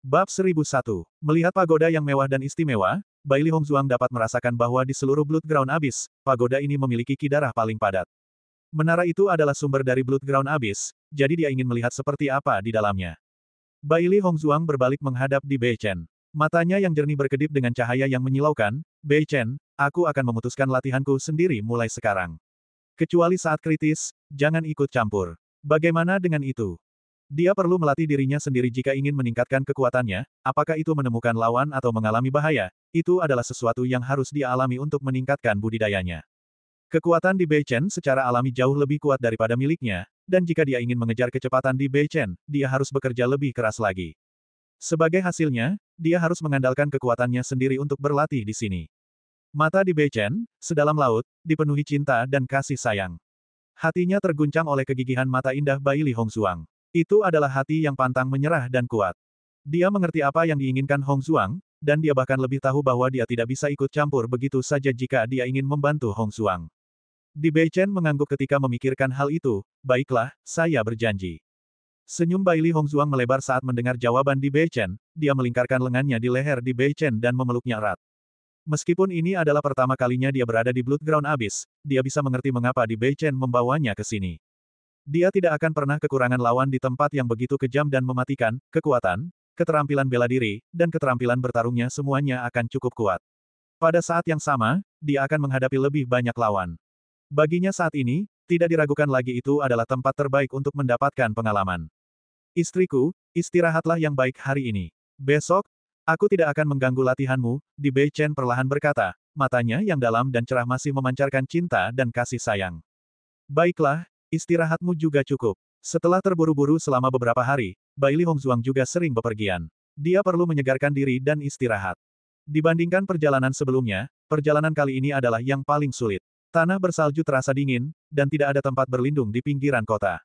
Bab 1001. Melihat pagoda yang mewah dan istimewa, Bai Li Hongzuang dapat merasakan bahwa di seluruh Blood Ground Abyss, pagoda ini memiliki ki darah paling padat. Menara itu adalah sumber dari Blood Ground Abyss, jadi dia ingin melihat seperti apa di dalamnya. Bai Li Hongzuang berbalik menghadap di Bei Chen. Matanya yang jernih berkedip dengan cahaya yang menyilaukan. Bei Chen, aku akan memutuskan latihanku sendiri mulai sekarang. Kecuali saat kritis, jangan ikut campur. Bagaimana dengan itu? Dia perlu melatih dirinya sendiri jika ingin meningkatkan kekuatannya, apakah itu menemukan lawan atau mengalami bahaya, itu adalah sesuatu yang harus dia alami untuk meningkatkan budidayanya. Kekuatan di Bei Chen secara alami jauh lebih kuat daripada miliknya, dan jika dia ingin mengejar kecepatan di Bei Chen, dia harus bekerja lebih keras lagi. Sebagai hasilnya, dia harus mengandalkan kekuatannya sendiri untuk berlatih di sini. Mata di Bei Chen, sedalam laut, dipenuhi cinta dan kasih sayang. Hatinya terguncang oleh kegigihan mata indah Bai Li Hongzuang. Itu adalah hati yang pantang menyerah dan kuat. Dia mengerti apa yang diinginkan Hongzuang, dan dia bahkan lebih tahu bahwa dia tidak bisa ikut campur begitu saja jika dia ingin membantu Hongzuang. Di Bei Chen mengangguk ketika memikirkan hal itu. Baiklah, saya berjanji. Senyum Bai Li Hongzuang melebar saat mendengar jawaban di Bei Chen, dia melingkarkan lengannya di leher di Bei Chen dan memeluknya erat. Meskipun ini adalah pertama kalinya dia berada di Blood Ground Abyss, dia bisa mengerti mengapa di Bei Chen membawanya ke sini. Dia tidak akan pernah kekurangan lawan di tempat yang begitu kejam dan mematikan. Kekuatan, keterampilan bela diri, dan keterampilan bertarungnya semuanya akan cukup kuat. Pada saat yang sama, dia akan menghadapi lebih banyak lawan. Baginya saat ini, tidak diragukan lagi itu adalah tempat terbaik untuk mendapatkan pengalaman. Istriku, istirahatlah yang baik hari ini. Besok, aku tidak akan mengganggu latihanmu, di Bei Chen perlahan berkata, matanya yang dalam dan cerah masih memancarkan cinta dan kasih sayang. Baiklah, istirahatmu juga cukup. Setelah terburu-buru selama beberapa hari, Bai Li Hongzuang juga sering bepergian. Dia perlu menyegarkan diri dan istirahat. Dibandingkan perjalanan sebelumnya, perjalanan kali ini adalah yang paling sulit. Tanah bersalju terasa dingin, dan tidak ada tempat berlindung di pinggiran kota.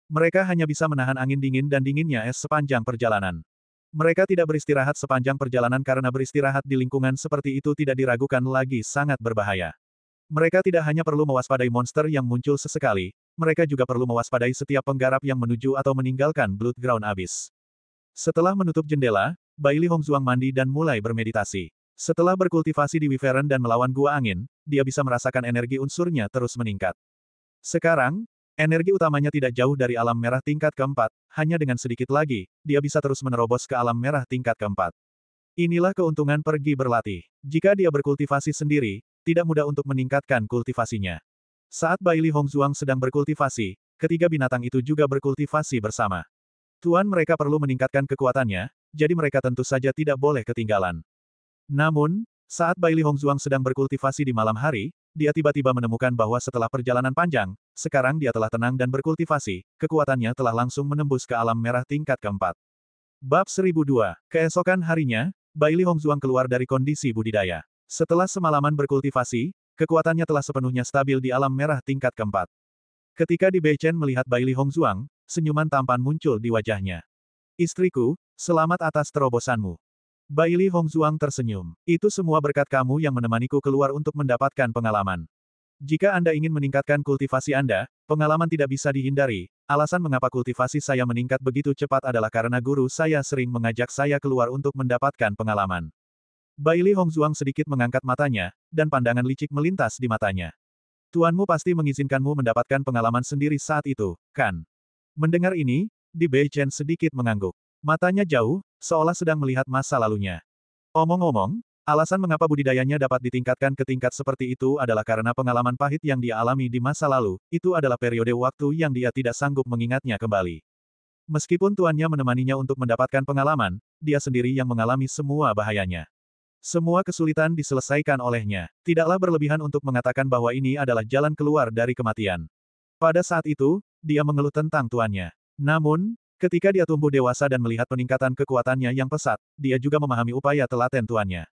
Mereka hanya bisa menahan angin dingin dan dinginnya es sepanjang perjalanan. Mereka tidak beristirahat sepanjang perjalanan karena beristirahat di lingkungan seperti itu tidak diragukan lagi sangat berbahaya. Mereka tidak hanya perlu mewaspadai monster yang muncul sesekali, mereka juga perlu mewaspadai setiap penggarap yang menuju atau meninggalkan Blood Ground Abyss. Setelah menutup jendela, Bai Li Hongzuang mandi dan mulai bermeditasi. Setelah berkultivasi di Wyvern dan melawan gua angin, dia bisa merasakan energi unsurnya terus meningkat. Sekarang, energi utamanya tidak jauh dari alam merah tingkat keempat, hanya dengan sedikit lagi, dia bisa terus menerobos ke alam merah tingkat keempat. Inilah keuntungan pergi berlatih. Jika dia berkultivasi sendiri, tidak mudah untuk meningkatkan kultivasinya. Saat Bai Li Hongzuang sedang berkultivasi, ketiga binatang itu juga berkultivasi bersama. Tuan mereka perlu meningkatkan kekuatannya, jadi mereka tentu saja tidak boleh ketinggalan. Namun, saat Bai Li Hongzuang sedang berkultivasi di malam hari, dia tiba-tiba menemukan bahwa setelah perjalanan panjang, sekarang dia telah tenang dan berkultivasi, kekuatannya telah langsung menembus ke alam merah tingkat keempat. Bab 1002. Keesokan harinya, Bai Li Hongzuang keluar dari kondisi budidaya. Setelah semalaman berkultivasi, kekuatannya telah sepenuhnya stabil di alam merah tingkat keempat. Ketika di Bei Chen melihat Bai Li Hongzuang, senyuman tampan muncul di wajahnya. Istriku, selamat atas terobosanmu. Bai Li Hongzuang tersenyum. Itu semua berkat kamu yang menemaniku keluar untuk mendapatkan pengalaman. Jika Anda ingin meningkatkan kultivasi Anda, pengalaman tidak bisa dihindari. Alasan mengapa kultivasi saya meningkat begitu cepat adalah karena guru saya sering mengajak saya keluar untuk mendapatkan pengalaman. Bai Li Hongzuang sedikit mengangkat matanya, dan pandangan licik melintas di matanya. Tuanmu pasti mengizinkanmu mendapatkan pengalaman sendiri saat itu, kan? Mendengar ini, di Bei Chen sedikit mengangguk. Matanya jauh, seolah sedang melihat masa lalunya. Omong-omong, alasan mengapa budidayanya dapat ditingkatkan ke tingkat seperti itu adalah karena pengalaman pahit yang dia alami di masa lalu, itu adalah periode waktu yang dia tidak sanggup mengingatnya kembali. Meskipun tuannya menemaninya untuk mendapatkan pengalaman, dia sendiri yang mengalami semua bahayanya. Semua kesulitan diselesaikan olehnya. Tidaklah berlebihan untuk mengatakan bahwa ini adalah jalan keluar dari kematian. Pada saat itu, dia mengeluh tentang tuannya. Namun, ketika dia tumbuh dewasa dan melihat peningkatan kekuatannya yang pesat, dia juga memahami upaya telaten tuannya.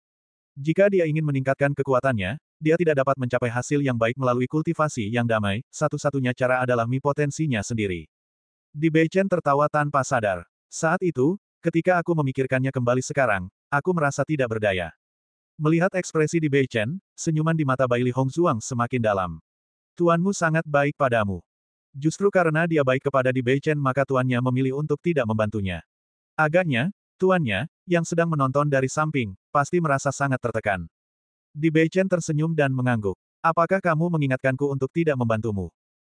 Jika dia ingin meningkatkan kekuatannya, dia tidak dapat mencapai hasil yang baik melalui kultivasi yang damai, satu-satunya cara adalah potensinya sendiri. Di Bei Chen tertawa tanpa sadar. Saat itu, ketika aku memikirkannya kembali sekarang, aku merasa tidak berdaya. Melihat ekspresi di Bei Chen, senyuman di mata Bai Li Hongzuang semakin dalam. Tuanmu sangat baik padamu. Justru karena dia baik kepada di Bei Chen maka tuannya memilih untuk tidak membantunya. Agaknya, Tuannya, yang sedang menonton dari samping, pasti merasa sangat tertekan. Di Beichen tersenyum dan mengangguk. Apakah kamu mengingatkanku untuk tidak membantumu?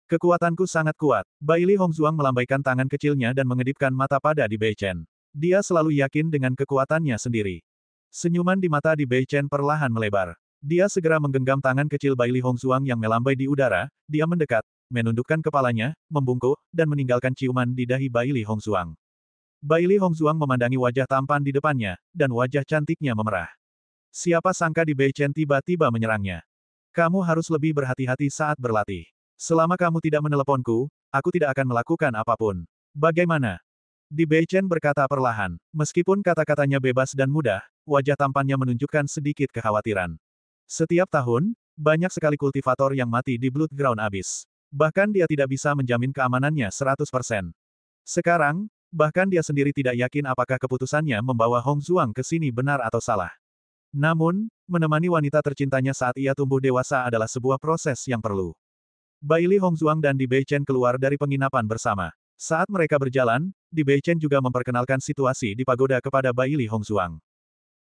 Kekuatanku sangat kuat. Baili Hongzuang melambaikan tangan kecilnya dan mengedipkan mata pada Di Beichen. Dia selalu yakin dengan kekuatannya sendiri. Senyuman di mata Di Beichen perlahan melebar. Dia segera menggenggam tangan kecil Baili Hongzuang yang melambai di udara, dia mendekat, menundukkan kepalanya, membungkuk, dan meninggalkan ciuman di dahi Baili Hongzuang. Baili Hongzuang memandangi wajah tampan di depannya, dan wajah cantiknya memerah. Siapa sangka Di Beichen tiba-tiba menyerangnya. Kamu harus lebih berhati-hati saat berlatih. Selama kamu tidak meneleponku, aku tidak akan melakukan apapun. Bagaimana? Di Beichen berkata perlahan. Meskipun kata-katanya bebas dan mudah, wajah tampannya menunjukkan sedikit kekhawatiran. Setiap tahun, banyak sekali kultivator yang mati di Blood Ground Abyss. Bahkan dia tidak bisa menjamin keamanannya 100%. Sekarang, bahkan dia sendiri tidak yakin apakah keputusannya membawa Hongzuang ke sini benar atau salah. Namun, menemani wanita tercintanya saat ia tumbuh dewasa adalah sebuah proses yang perlu. Baili Hongzuang dan Di Beichen keluar dari penginapan bersama. Saat mereka berjalan, Di Beichen juga memperkenalkan situasi di pagoda kepada Baili Hongzuang.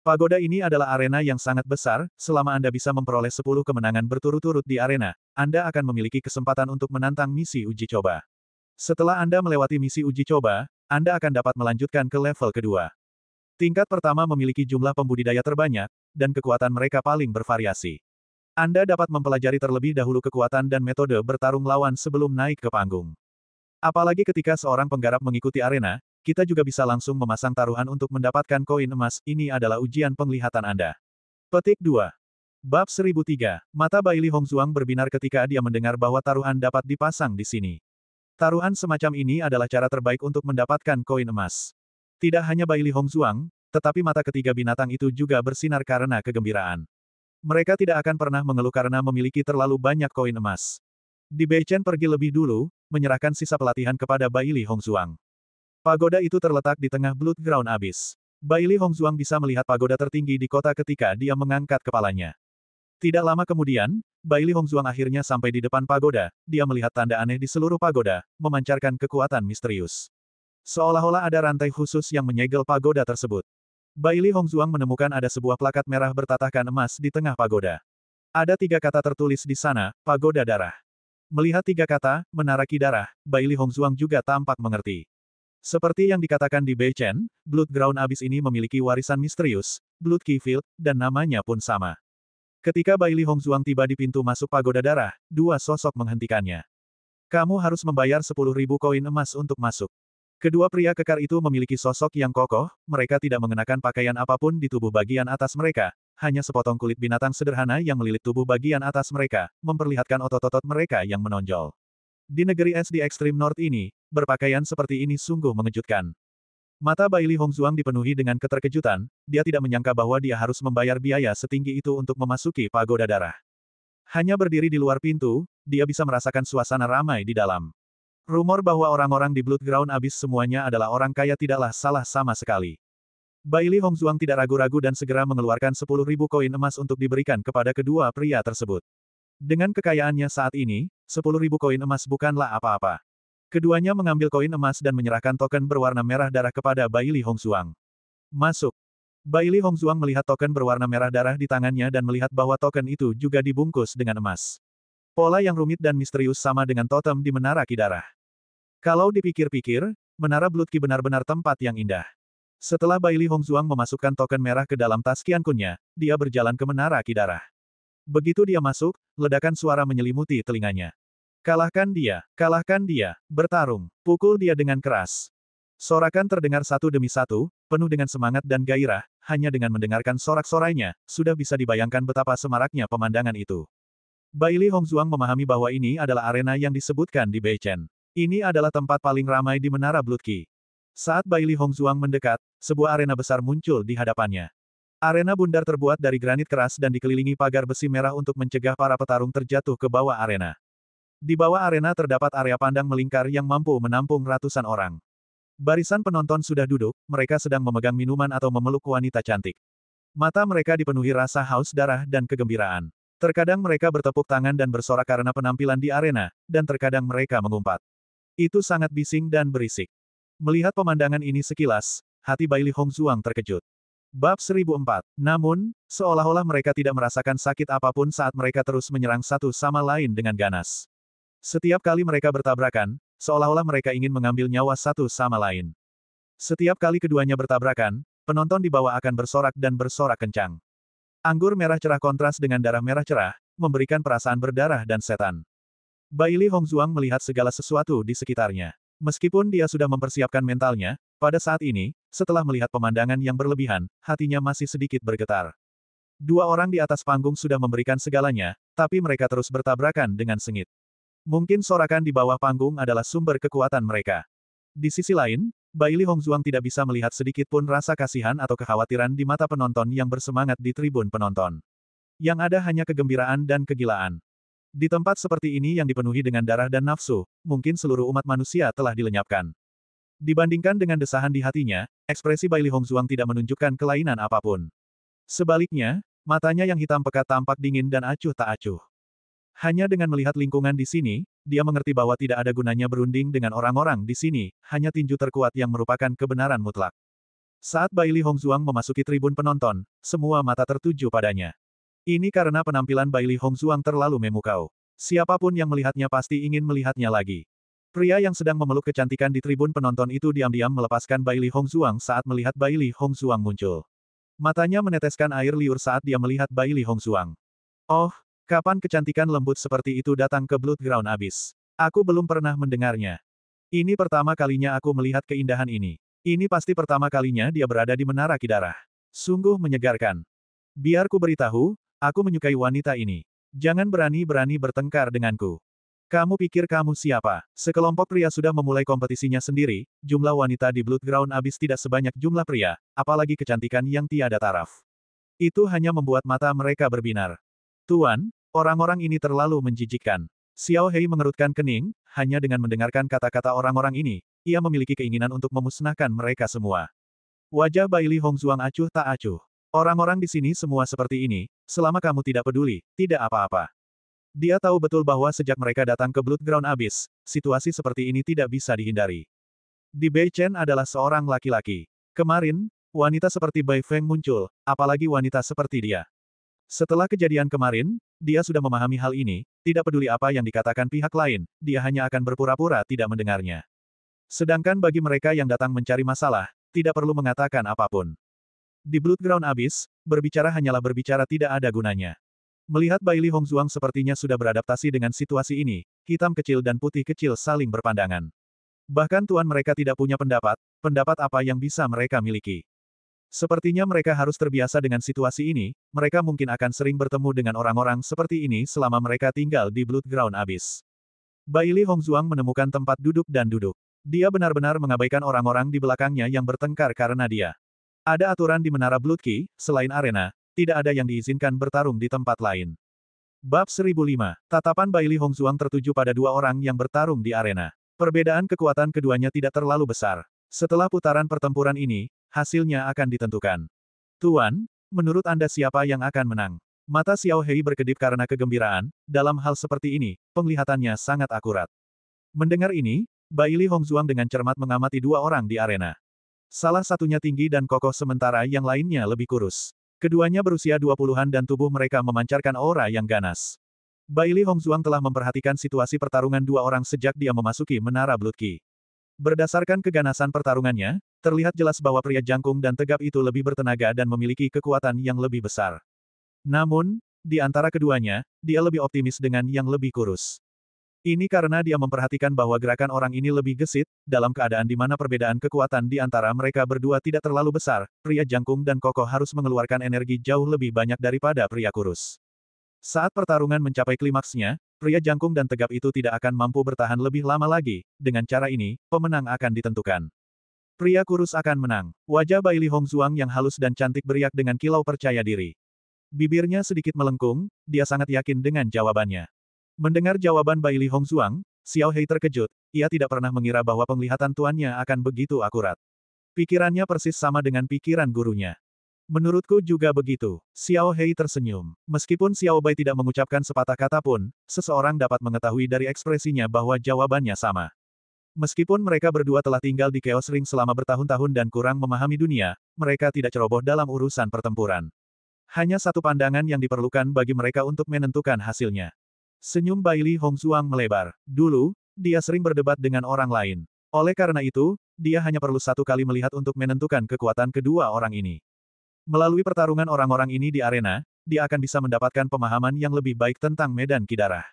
Pagoda ini adalah arena yang sangat besar, selama Anda bisa memperoleh 10 kemenangan berturut-turut di arena, Anda akan memiliki kesempatan untuk menantang misi uji coba. Setelah Anda melewati misi uji coba, Anda akan dapat melanjutkan ke level kedua. Tingkat pertama memiliki jumlah pembudidaya terbanyak, dan kekuatan mereka paling bervariasi. Anda dapat mempelajari terlebih dahulu kekuatan dan metode bertarung lawan sebelum naik ke panggung. Apalagi ketika seorang penggarap mengikuti arena, kita juga bisa langsung memasang taruhan untuk mendapatkan koin emas, ini adalah ujian penglihatan Anda. Petik 2. Bab 1003, mata Baili Hongzuang berbinar ketika dia mendengar bahwa taruhan dapat dipasang di sini. Taruhan semacam ini adalah cara terbaik untuk mendapatkan koin emas. Tidak hanya Baili Hongzuang, tetapi mata ketiga binatang itu juga bersinar karena kegembiraan. Mereka tidak akan pernah mengeluh karena memiliki terlalu banyak koin emas. Di Beichen pergi lebih dulu, menyerahkan sisa pelatihan kepada Baili Hongzuang. Pagoda itu terletak di tengah Blood Ground Abyss. Baili Hongzuang bisa melihat pagoda tertinggi di kota ketika dia mengangkat kepalanya. Tidak lama kemudian, Baili Hongzuang akhirnya sampai di depan pagoda, dia melihat tanda aneh di seluruh pagoda, memancarkan kekuatan misterius. Seolah-olah ada rantai khusus yang menyegel pagoda tersebut. Baili Hongzuang menemukan ada sebuah plakat merah bertatahkan emas di tengah pagoda. Ada 3 kata tertulis di sana, pagoda darah. Melihat 3 kata, menara ki darah, Baili Hongzuang juga tampak mengerti. Seperti yang dikatakan di Beichen, Blood Ground Abyss ini memiliki warisan misterius, Blood Key Field, dan namanya pun sama. Ketika Baili Hongzuang tiba di pintu masuk pagoda darah, 2 sosok menghentikannya. Kamu harus membayar 10.000 koin emas untuk masuk. Kedua pria kekar itu memiliki sosok yang kokoh, mereka tidak mengenakan pakaian apapun di tubuh bagian atas mereka, hanya sepotong kulit binatang sederhana yang melilit tubuh bagian atas mereka, memperlihatkan otot-otot mereka yang menonjol. Di negeri es di ekstrim North ini, berpakaian seperti ini sungguh mengejutkan. Mata Baili Hongzuang dipenuhi dengan keterkejutan, dia tidak menyangka bahwa dia harus membayar biaya setinggi itu untuk memasuki pagoda darah. Hanya berdiri di luar pintu, dia bisa merasakan suasana ramai di dalam. Rumor bahwa orang-orang di Blood Ground Abyss semuanya adalah orang kaya tidaklah salah sama sekali. Baili Hongzuang tidak ragu-ragu dan segera mengeluarkan 10.000 koin emas untuk diberikan kepada kedua pria tersebut. Dengan kekayaannya saat ini, 10.000 koin emas bukanlah apa-apa. Keduanya mengambil koin emas dan menyerahkan token berwarna merah darah kepada Baili Hongzuang. Masuk. Baili Hongzuang melihat token berwarna merah darah di tangannya dan melihat bahwa token itu juga dibungkus dengan emas. Pola yang rumit dan misterius sama dengan totem di menara ki darah. Kalau dipikir-pikir, menara Blood Ki benar-benar tempat yang indah. Setelah Baili Hongzuang memasukkan token merah ke dalam tas Qiankunnya, dia berjalan ke menara ki darah. Begitu dia masuk, ledakan suara menyelimuti telinganya. Kalahkan dia, bertarung, pukul dia dengan keras. Sorakan terdengar satu demi satu, penuh dengan semangat dan gairah, hanya dengan mendengarkan sorak-sorainya, sudah bisa dibayangkan betapa semaraknya pemandangan itu. Baili Hongzuang memahami bahwa ini adalah arena yang disebutkan di Beichen. Ini adalah tempat paling ramai di menara Blood Ki. Saat Baili Hongzuang mendekat, sebuah arena besar muncul di hadapannya. Arena bundar terbuat dari granit keras dan dikelilingi pagar besi merah untuk mencegah para petarung terjatuh ke bawah arena. Di bawah arena terdapat area pandang melingkar yang mampu menampung ratusan orang. Barisan penonton sudah duduk, mereka sedang memegang minuman atau memeluk wanita cantik. Mata mereka dipenuhi rasa haus darah dan kegembiraan. Terkadang mereka bertepuk tangan dan bersorak karena penampilan di arena, dan terkadang mereka mengumpat. Itu sangat bising dan berisik. Melihat pemandangan ini sekilas, hati Bailey Hongzuang terkejut. Bab 1004. Namun, seolah-olah mereka tidak merasakan sakit apapun saat mereka terus menyerang satu sama lain dengan ganas. Setiap kali mereka bertabrakan, seolah-olah mereka ingin mengambil nyawa satu sama lain. Setiap kali keduanya bertabrakan, penonton di bawah akan bersorak dan bersorak kencang. Anggur merah cerah kontras dengan darah merah cerah, memberikan perasaan berdarah dan setan. Bailey Hongzuang melihat segala sesuatu di sekitarnya. Meskipun dia sudah mempersiapkan mentalnya, pada saat ini, setelah melihat pemandangan yang berlebihan, hatinya masih sedikit bergetar. Dua orang di atas panggung sudah memberikan segalanya, tapi mereka terus bertabrakan dengan sengit. Mungkin sorakan di bawah panggung adalah sumber kekuatan mereka. Di sisi lain, Bailey Hongzuang tidak bisa melihat sedikit pun rasa kasihan atau kekhawatiran di mata penonton yang bersemangat di tribun penonton. Yang ada hanya kegembiraan dan kegilaan. Di tempat seperti ini yang dipenuhi dengan darah dan nafsu, mungkin seluruh umat manusia telah dilenyapkan. Dibandingkan dengan desahan di hatinya, ekspresi Bailey Hongzuang tidak menunjukkan kelainan apapun. Sebaliknya, matanya yang hitam pekat tampak dingin dan acuh tak acuh. Hanya dengan melihat lingkungan di sini, dia mengerti bahwa tidak ada gunanya berunding dengan orang-orang di sini, hanya tinju terkuat yang merupakan kebenaran mutlak. Saat Bailey Hongzuang memasuki tribun penonton, semua mata tertuju padanya. Ini karena penampilan Bailey Hongzuang terlalu memukau. Siapapun yang melihatnya pasti ingin melihatnya lagi. Pria yang sedang memeluk kecantikan di tribun penonton itu diam-diam melepaskan Bailey Hongzuang saat melihat Bailey Hongzuang muncul. Matanya meneteskan air liur saat dia melihat Bailey Hongzuang. Oh, kapan kecantikan lembut seperti itu datang ke Blood Ground Abyss? Aku belum pernah mendengarnya. Ini pertama kalinya aku melihat keindahan ini. Ini pasti pertama kalinya dia berada di Menara Kidarah. Sungguh menyegarkan. Biar ku beritahu, aku menyukai wanita ini. Jangan berani-berani bertengkar denganku. Kamu pikir kamu siapa? Sekelompok pria sudah memulai kompetisinya sendiri, jumlah wanita di Blood Ground Abyss tidak sebanyak jumlah pria, apalagi kecantikan yang tiada taraf. Itu hanya membuat mata mereka berbinar. Tuan, orang-orang ini terlalu menjijikkan. Xiao Hei mengerutkan kening, hanya dengan mendengarkan kata-kata orang-orang ini, ia memiliki keinginan untuk memusnahkan mereka semua. Wajah Bailey Hongzuang acuh tak acuh. Orang-orang di sini semua seperti ini, selama kamu tidak peduli, tidak apa-apa. Dia tahu betul bahwa sejak mereka datang ke Blood Ground Abyss, situasi seperti ini tidak bisa dihindari. Di Bei Chen adalah seorang laki-laki. Kemarin, wanita seperti Bai Feng muncul, apalagi wanita seperti dia. Setelah kejadian kemarin, dia sudah memahami hal ini, tidak peduli apa yang dikatakan pihak lain, dia hanya akan berpura-pura tidak mendengarnya. Sedangkan bagi mereka yang datang mencari masalah, tidak perlu mengatakan apapun. Di Blood Ground Abyss, berbicara hanyalah berbicara tidak ada gunanya. Melihat Bailey Hongzuang sepertinya sudah beradaptasi dengan situasi ini, hitam kecil dan putih kecil saling berpandangan. Bahkan tuan mereka tidak punya pendapat apa yang bisa mereka miliki. Sepertinya mereka harus terbiasa dengan situasi ini, mereka mungkin akan sering bertemu dengan orang-orang seperti ini selama mereka tinggal di Blood Ground Abyss. Bailey Hongzuang menemukan tempat duduk dan duduk. Dia benar-benar mengabaikan orang-orang di belakangnya yang bertengkar karena dia. Ada aturan di Menara Blood Key, selain arena, tidak ada yang diizinkan bertarung di tempat lain. Bab 1005. Tatapan Bailey Hongzuang tertuju pada dua orang yang bertarung di arena. Perbedaan kekuatan keduanya tidak terlalu besar. Setelah putaran pertempuran ini, hasilnya akan ditentukan. Tuan, menurut Anda siapa yang akan menang? Mata Xiao Hei berkedip karena kegembiraan, dalam hal seperti ini, penglihatannya sangat akurat. Mendengar ini, Bailey Hongzuang dengan cermat mengamati dua orang di arena. Salah satunya tinggi dan kokoh sementara yang lainnya lebih kurus. Keduanya berusia 20-an dan tubuh mereka memancarkan aura yang ganas. Bailey Hongzuang telah memperhatikan situasi pertarungan dua orang sejak dia memasuki Menara Blood Key. Berdasarkan keganasan pertarungannya, terlihat jelas bahwa pria jangkung dan tegap itu lebih bertenaga dan memiliki kekuatan yang lebih besar. Namun, di antara keduanya, dia lebih optimis dengan yang lebih kurus. Ini karena dia memperhatikan bahwa gerakan orang ini lebih gesit, dalam keadaan di mana perbedaan kekuatan di antara mereka berdua tidak terlalu besar, pria jangkung dan kokoh harus mengeluarkan energi jauh lebih banyak daripada pria kurus. Saat pertarungan mencapai klimaksnya, pria jangkung dan tegap itu tidak akan mampu bertahan lebih lama lagi, dengan cara ini, pemenang akan ditentukan. Pria kurus akan menang. Wajah Bailey Hongzuang yang halus dan cantik beriak dengan kilau percaya diri. Bibirnya sedikit melengkung, dia sangat yakin dengan jawabannya. Mendengar jawaban Bailey Hongzuang, Xiao Hei terkejut, ia tidak pernah mengira bahwa penglihatan tuannya akan begitu akurat. Pikirannya persis sama dengan pikiran gurunya. Menurutku juga begitu. Xiao Hei tersenyum. Meskipun Xiao Bai tidak mengucapkan sepatah kata pun, seseorang dapat mengetahui dari ekspresinya bahwa jawabannya sama. Meskipun mereka berdua telah tinggal di Chaos Ring selama bertahun-tahun dan kurang memahami dunia, mereka tidak ceroboh dalam urusan pertempuran. Hanya satu pandangan yang diperlukan bagi mereka untuk menentukan hasilnya. Senyum Bailey Hongzuang melebar. Dulu, dia sering berdebat dengan orang lain. Oleh karena itu, dia hanya perlu satu kali melihat untuk menentukan kekuatan kedua orang ini. Melalui pertarungan orang-orang ini di arena, dia akan bisa mendapatkan pemahaman yang lebih baik tentang medan ki darah.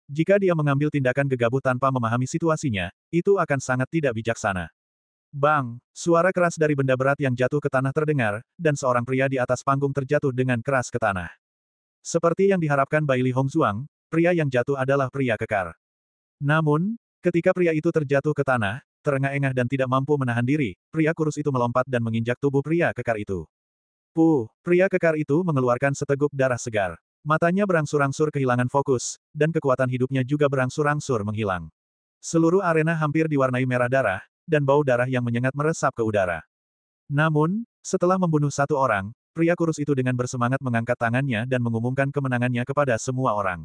Jika dia mengambil tindakan gegabah tanpa memahami situasinya, itu akan sangat tidak bijaksana. Bang! Suara keras dari benda berat yang jatuh ke tanah terdengar, dan seorang pria di atas panggung terjatuh dengan keras ke tanah. Seperti yang diharapkan Bailey Hongzuang, pria yang jatuh adalah pria kekar. Namun, ketika pria itu terjatuh ke tanah, terengah-engah dan tidak mampu menahan diri, pria kurus itu melompat dan menginjak tubuh pria kekar itu. Pria kekar itu mengeluarkan seteguk darah segar. Matanya berangsur-angsur kehilangan fokus, dan kekuatan hidupnya juga berangsur-angsur menghilang. Seluruh arena hampir diwarnai merah darah, dan bau darah yang menyengat meresap ke udara. Namun, setelah membunuh satu orang, pria kurus itu dengan bersemangat mengangkat tangannya dan mengumumkan kemenangannya kepada semua orang.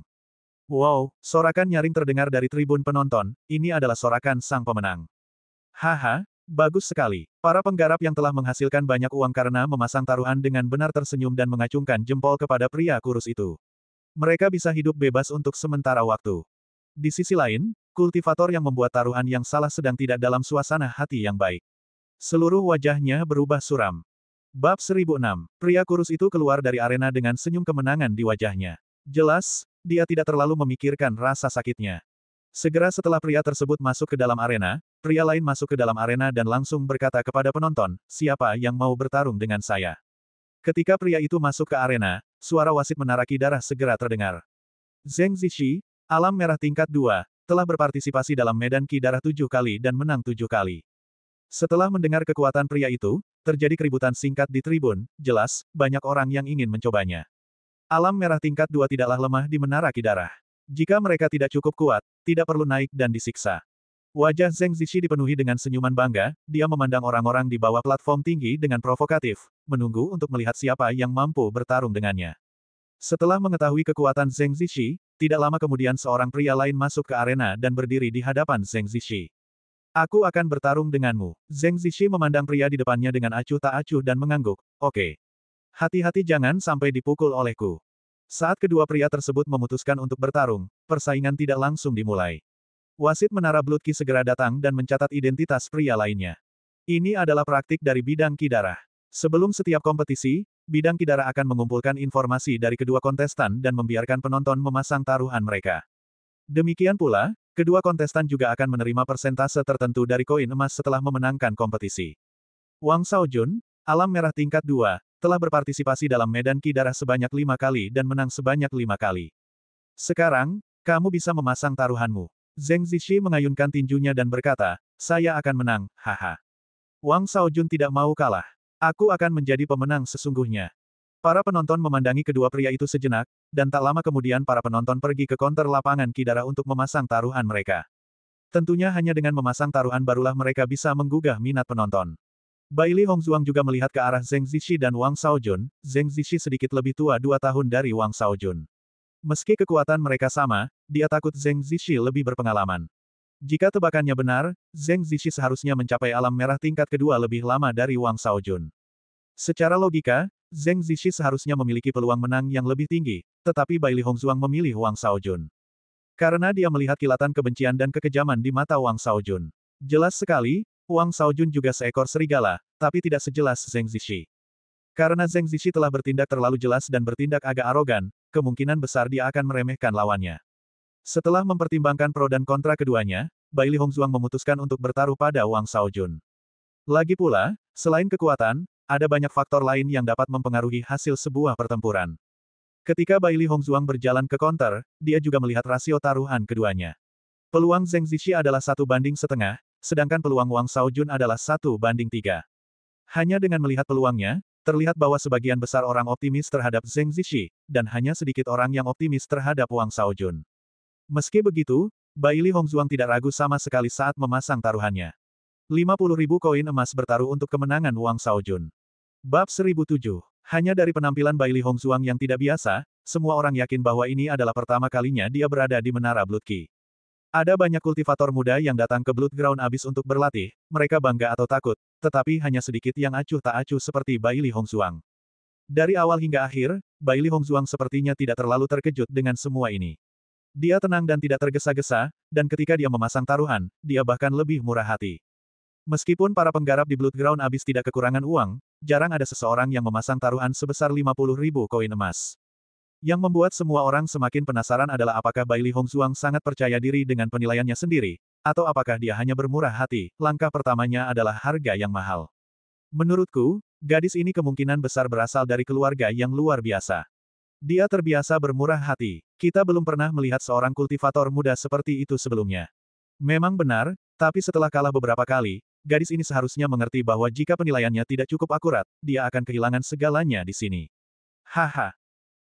Wow, sorakan nyaring terdengar dari tribun penonton, ini adalah sorakan sang pemenang. Haha, bagus sekali. Para penggarap yang telah menghasilkan banyak uang karena memasang taruhan dengan benar tersenyum dan mengacungkan jempol kepada pria kurus itu. Mereka bisa hidup bebas untuk sementara waktu. Di sisi lain, kultivator yang membuat taruhan yang salah sedang tidak dalam suasana hati yang baik. Seluruh wajahnya berubah suram. Bab 1006. Pria kurus itu keluar dari arena dengan senyum kemenangan di wajahnya. Jelas, dia tidak terlalu memikirkan rasa sakitnya. Segera setelah pria tersebut masuk ke dalam arena, pria lain masuk ke dalam arena dan langsung berkata kepada penonton, siapa yang mau bertarung dengan saya? Ketika pria itu masuk ke arena, suara wasit menara ki darah segera terdengar. Zheng Zishi, alam merah tingkat 2, telah berpartisipasi dalam medan ki darah 7 kali dan menang 7 kali. Setelah mendengar kekuatan pria itu, terjadi keributan singkat di tribun, jelas, banyak orang yang ingin mencobanya. Alam merah tingkat 2 tidaklah lemah di menara ki darah. Jika mereka tidak cukup kuat, tidak perlu naik dan disiksa. Wajah Zheng Zishi dipenuhi dengan senyuman bangga, dia memandang orang-orang di bawah platform tinggi dengan provokatif, menunggu untuk melihat siapa yang mampu bertarung dengannya. Setelah mengetahui kekuatan Zheng Zishi, tidak lama kemudian seorang pria lain masuk ke arena dan berdiri di hadapan Zheng Zishi. Aku akan bertarung denganmu. Zheng Zishi memandang pria di depannya dengan acuh tak acuh dan mengangguk, oke. Hati-hati jangan sampai dipukul olehku. Saat kedua pria tersebut memutuskan untuk bertarung, persaingan tidak langsung dimulai. Wasit menara Blood Ki segera datang dan mencatat identitas pria lainnya. Ini adalah praktik dari bidang ki darah. Sebelum setiap kompetisi, bidang ki darah akan mengumpulkan informasi dari kedua kontestan dan membiarkan penonton memasang taruhan mereka. Demikian pula, kedua kontestan juga akan menerima persentase tertentu dari koin emas setelah memenangkan kompetisi. Wang Shaojun, alam merah tingkat 2, telah berpartisipasi dalam medan ki darah sebanyak 5 kali dan menang sebanyak 5 kali. Sekarang, kamu bisa memasang taruhanmu. Zheng Zishi mengayunkan tinjunya dan berkata, saya akan menang, haha. Wang Shaojun tidak mau kalah. Aku akan menjadi pemenang sesungguhnya. Para penonton memandangi kedua pria itu sejenak, dan tak lama kemudian para penonton pergi ke konter lapangan ki darah untuk memasang taruhan mereka. Tentunya hanya dengan memasang taruhan barulah mereka bisa menggugah minat penonton. Bailey Hongzuang juga melihat ke arah Zheng Zishi dan Wang Shaojun. Zheng Zishi sedikit lebih tua 2 tahun dari Wang Shaojun. Meski kekuatan mereka sama, dia takut Zheng Zishi lebih berpengalaman. Jika tebakannya benar, Zheng Zishi seharusnya mencapai alam merah tingkat kedua lebih lama dari Wang Shaojun. Secara logika, Zheng Zishi seharusnya memiliki peluang menang yang lebih tinggi, tetapi Bailey Hongzuang memilih Wang Shaojun. Karena dia melihat kilatan kebencian dan kekejaman di mata Wang Shaojun. Jelas sekali, Wang Shaojun juga seekor serigala, tapi tidak sejelas Zheng Zishi. Karena Zheng Zishi telah bertindak terlalu jelas dan bertindak agak arogan, kemungkinan besar dia akan meremehkan lawannya. Setelah mempertimbangkan pro dan kontra keduanya, Bailey Hongzuang memutuskan untuk bertaruh pada Wang Shaojun. Lagi pula, selain kekuatan, ada banyak faktor lain yang dapat mempengaruhi hasil sebuah pertempuran. Ketika Bailey Hongzuang berjalan ke konter, dia juga melihat rasio taruhan keduanya. Peluang Zheng Zishi adalah 1:1,5, sedangkan peluang Wang Shaojun adalah 1:3. Hanya dengan melihat peluangnya, terlihat bahwa sebagian besar orang optimis terhadap Zheng Zishi, dan hanya sedikit orang yang optimis terhadap Wang Shaojun. Meski begitu, Bailey Hongzuang tidak ragu sama sekali saat memasang taruhannya. 50.000 koin emas bertaruh untuk kemenangan Wang Shaojun. Bab 1007. Hanya dari penampilan Bailey Hongzuang yang tidak biasa, semua orang yakin bahwa ini adalah pertama kalinya dia berada di Menara Blood Ki. Ada banyak kultivator muda yang datang ke Blood Ground Abyss untuk berlatih, mereka bangga atau takut, tetapi hanya sedikit yang acuh tak acuh seperti Bai Li Hongzhuang. Dari awal hingga akhir, Bai Li Hongzhuang sepertinya tidak terlalu terkejut dengan semua ini. Dia tenang dan tidak tergesa-gesa, dan ketika dia memasang taruhan, dia bahkan lebih murah hati. Meskipun para penggarap di Blood Ground Abyss tidak kekurangan uang, jarang ada seseorang yang memasang taruhan sebesar 50.000 koin emas. Yang membuat semua orang semakin penasaran adalah apakah Bai Li Hongzhuang sangat percaya diri dengan penilaiannya sendiri, atau apakah dia hanya bermurah hati. Langkah pertamanya adalah harga yang mahal. Menurutku, gadis ini kemungkinan besar berasal dari keluarga yang luar biasa. Dia terbiasa bermurah hati. Kita belum pernah melihat seorang kultivator muda seperti itu sebelumnya. Memang benar, tapi setelah kalah beberapa kali, gadis ini seharusnya mengerti bahwa jika penilaiannya tidak cukup akurat, dia akan kehilangan segalanya di sini. Haha.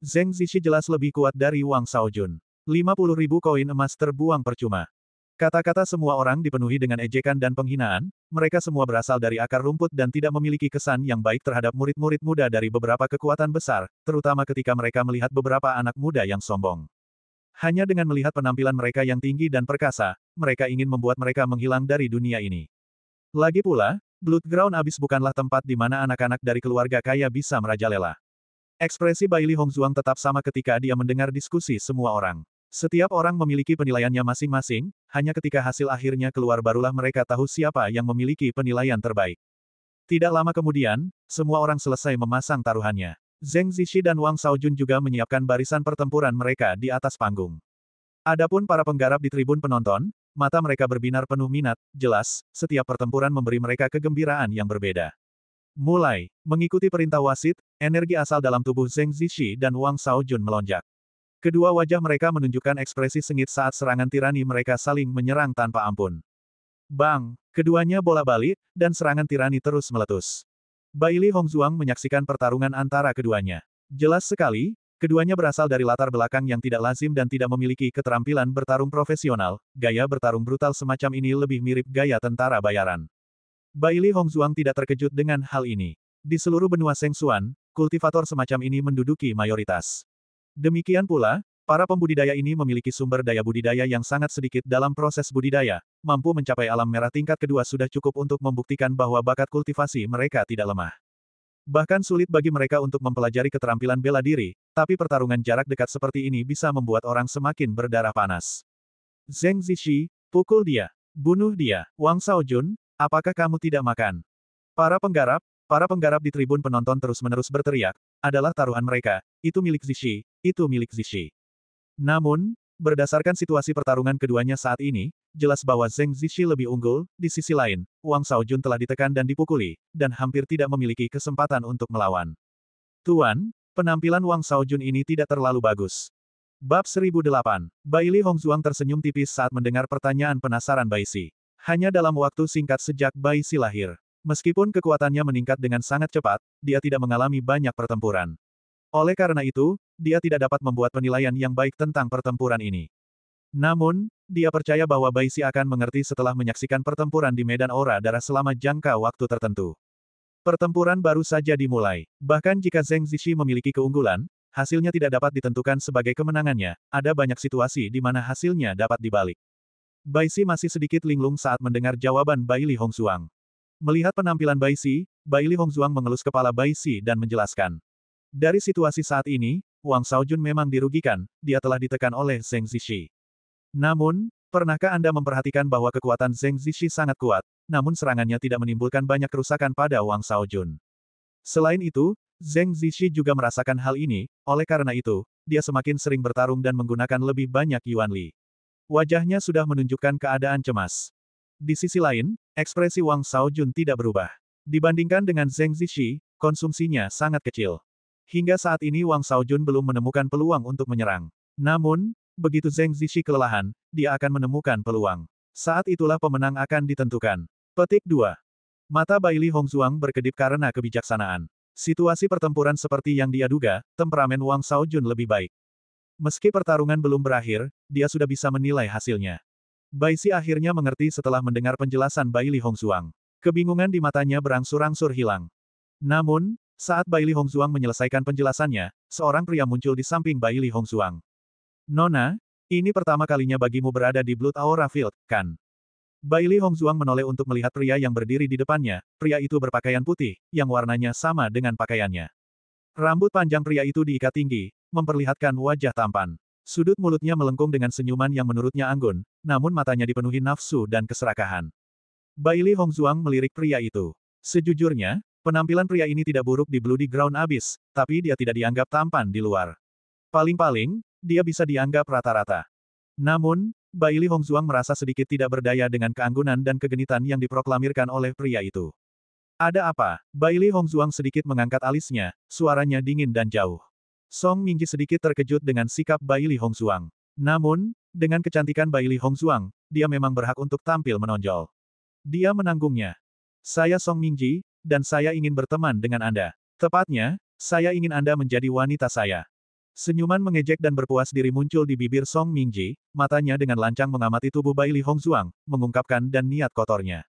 Zheng Zishi jelas lebih kuat dari Wang Shaojun. 50.000 koin emas terbuang percuma. Kata-kata semua orang dipenuhi dengan ejekan dan penghinaan, mereka semua berasal dari akar rumput dan tidak memiliki kesan yang baik terhadap murid-murid muda dari beberapa kekuatan besar, terutama ketika mereka melihat beberapa anak muda yang sombong. Hanya dengan melihat penampilan mereka yang tinggi dan perkasa, mereka ingin membuat mereka menghilang dari dunia ini. Lagi pula, Blood Ground Abyss bukanlah tempat di mana anak-anak dari keluarga kaya bisa merajalela. Ekspresi Bai Li Hongzhuang tetap sama ketika dia mendengar diskusi semua orang. Setiap orang memiliki penilaiannya masing-masing, hanya ketika hasil akhirnya keluar barulah mereka tahu siapa yang memiliki penilaian terbaik. Tidak lama kemudian, semua orang selesai memasang taruhannya. Zheng Zishi dan Wang Shaojun juga menyiapkan barisan pertempuran mereka di atas panggung. Adapun para penggarap di tribun penonton, mata mereka berbinar penuh minat, jelas, setiap pertempuran memberi mereka kegembiraan yang berbeda. Mulai, mengikuti perintah wasit, energi asal dalam tubuh Zheng Zishi dan Wang Shaojun melonjak. Kedua wajah mereka menunjukkan ekspresi sengit saat serangan tirani mereka saling menyerang tanpa ampun. Bang! Keduanya bola-balik, dan serangan tirani terus meletus. Bai Li Hongzhuang menyaksikan pertarungan antara keduanya. Jelas sekali, keduanya berasal dari latar belakang yang tidak lazim dan tidak memiliki keterampilan bertarung profesional, gaya bertarung brutal semacam ini lebih mirip gaya tentara bayaran. Bai Li Hongzhuang tidak terkejut dengan hal ini. Di seluruh benua Sengsuan, kultivator semacam ini menduduki mayoritas. Demikian pula, para pembudidaya ini memiliki sumber daya budidaya yang sangat sedikit dalam proses budidaya, mampu mencapai alam merah tingkat kedua sudah cukup untuk membuktikan bahwa bakat kultivasi mereka tidak lemah. Bahkan sulit bagi mereka untuk mempelajari keterampilan bela diri, tapi pertarungan jarak dekat seperti ini bisa membuat orang semakin berdarah panas. Zheng Zishi, pukul dia. Bunuh dia. Wang Shaojun, apakah kamu tidak makan? Para penggarap di tribun penonton terus-menerus berteriak, adalah taruhan mereka, itu milik Zishi, itu milik Zishi. Namun, berdasarkan situasi pertarungan keduanya saat ini, jelas bahwa Zheng Zishi lebih unggul, di sisi lain, Wang Shaojun telah ditekan dan dipukuli, dan hampir tidak memiliki kesempatan untuk melawan. Tuan, penampilan Wang Shaojun ini tidak terlalu bagus. Bab 1008, Bai Li Hongzhuang tersenyum tipis saat mendengar pertanyaan penasaran Bai Si. Hanya dalam waktu singkat sejak Bai Si lahir. Meskipun kekuatannya meningkat dengan sangat cepat, dia tidak mengalami banyak pertempuran. Oleh karena itu, dia tidak dapat membuat penilaian yang baik tentang pertempuran ini. Namun, dia percaya bahwa Bai Si akan mengerti setelah menyaksikan pertempuran di medan aura darah selama jangka waktu tertentu. Pertempuran baru saja dimulai. Bahkan jika Zheng Zishi memiliki keunggulan, hasilnya tidak dapat ditentukan sebagai kemenangannya, ada banyak situasi di mana hasilnya dapat dibalik. Bai Si masih sedikit linglung saat mendengar jawaban Bai Li Hongzhuang. Melihat penampilan Bai Si, Bai Li Hongzhuang mengelus kepala Bai Si dan menjelaskan. Dari situasi saat ini, Wang Shaojun memang dirugikan, dia telah ditekan oleh Zheng Zishi. Namun, pernahkah Anda memperhatikan bahwa kekuatan Zheng Zishi sangat kuat, namun serangannya tidak menimbulkan banyak kerusakan pada Wang Shaojun. Selain itu, Zheng Zishi juga merasakan hal ini, oleh karena itu, dia semakin sering bertarung dan menggunakan lebih banyak Yuan Li. Wajahnya sudah menunjukkan keadaan cemas. Di sisi lain, ekspresi Wang Shaojun tidak berubah. Dibandingkan dengan Zheng Zishi, konsumsinya sangat kecil. Hingga saat ini Wang Shaojun belum menemukan peluang untuk menyerang. Namun, begitu Zheng Zishi kelelahan, dia akan menemukan peluang. Saat itulah pemenang akan ditentukan. Petik 2. Mata Bai Li Hongzhuang berkedip karena kebijaksanaan. Situasi pertempuran seperti yang dia duga, temperamen Wang Shaojun lebih baik. Meski pertarungan belum berakhir, dia sudah bisa menilai hasilnya. Bai Si akhirnya mengerti setelah mendengar penjelasan Bai Li Hongzhuang. Kebingungan di matanya berangsur-angsur hilang. Namun, saat Bai Li Hongzhuang menyelesaikan penjelasannya, seorang pria muncul di samping Bai Li Hongzhuang. Nona, Ini pertama kalinya bagimu berada di Blood Aura Field, kan? Bailey Hongzuang menoleh untuk melihat pria yang berdiri di depannya. Pria itu berpakaian putih, yang warnanya sama dengan pakaiannya. Rambut panjang pria itu diikat tinggi, memperlihatkan wajah tampan. Sudut mulutnya melengkung dengan senyuman yang menurutnya anggun, namun matanya dipenuhi nafsu dan keserakahan. Bailey Hongzuang melirik pria itu. Sejujurnya, penampilan pria ini tidak buruk di Bloody Ground Abyss, tapi dia tidak dianggap tampan di luar. Paling-paling, dia bisa dianggap rata-rata. Namun, Bailey Hongzuang merasa sedikit tidak berdaya dengan keanggunan dan kegenitan yang diproklamirkan oleh pria itu. Ada apa? Bailey Hongzuang sedikit mengangkat alisnya, suaranya dingin dan jauh. Song Mingji sedikit terkejut dengan sikap Bailey Hongzuang. Namun, dengan kecantikan Bailey Hongzuang, dia memang berhak untuk tampil menonjol. Dia menanggungnya. Saya Song Mingji, dan saya ingin berteman dengan Anda. Tepatnya, saya ingin Anda menjadi wanita saya. Senyuman mengejek dan berpuas diri muncul di bibir Song Mingji, matanya dengan lancang mengamati tubuh Bailey Hongzuang, mengungkapkan dan niat kotornya.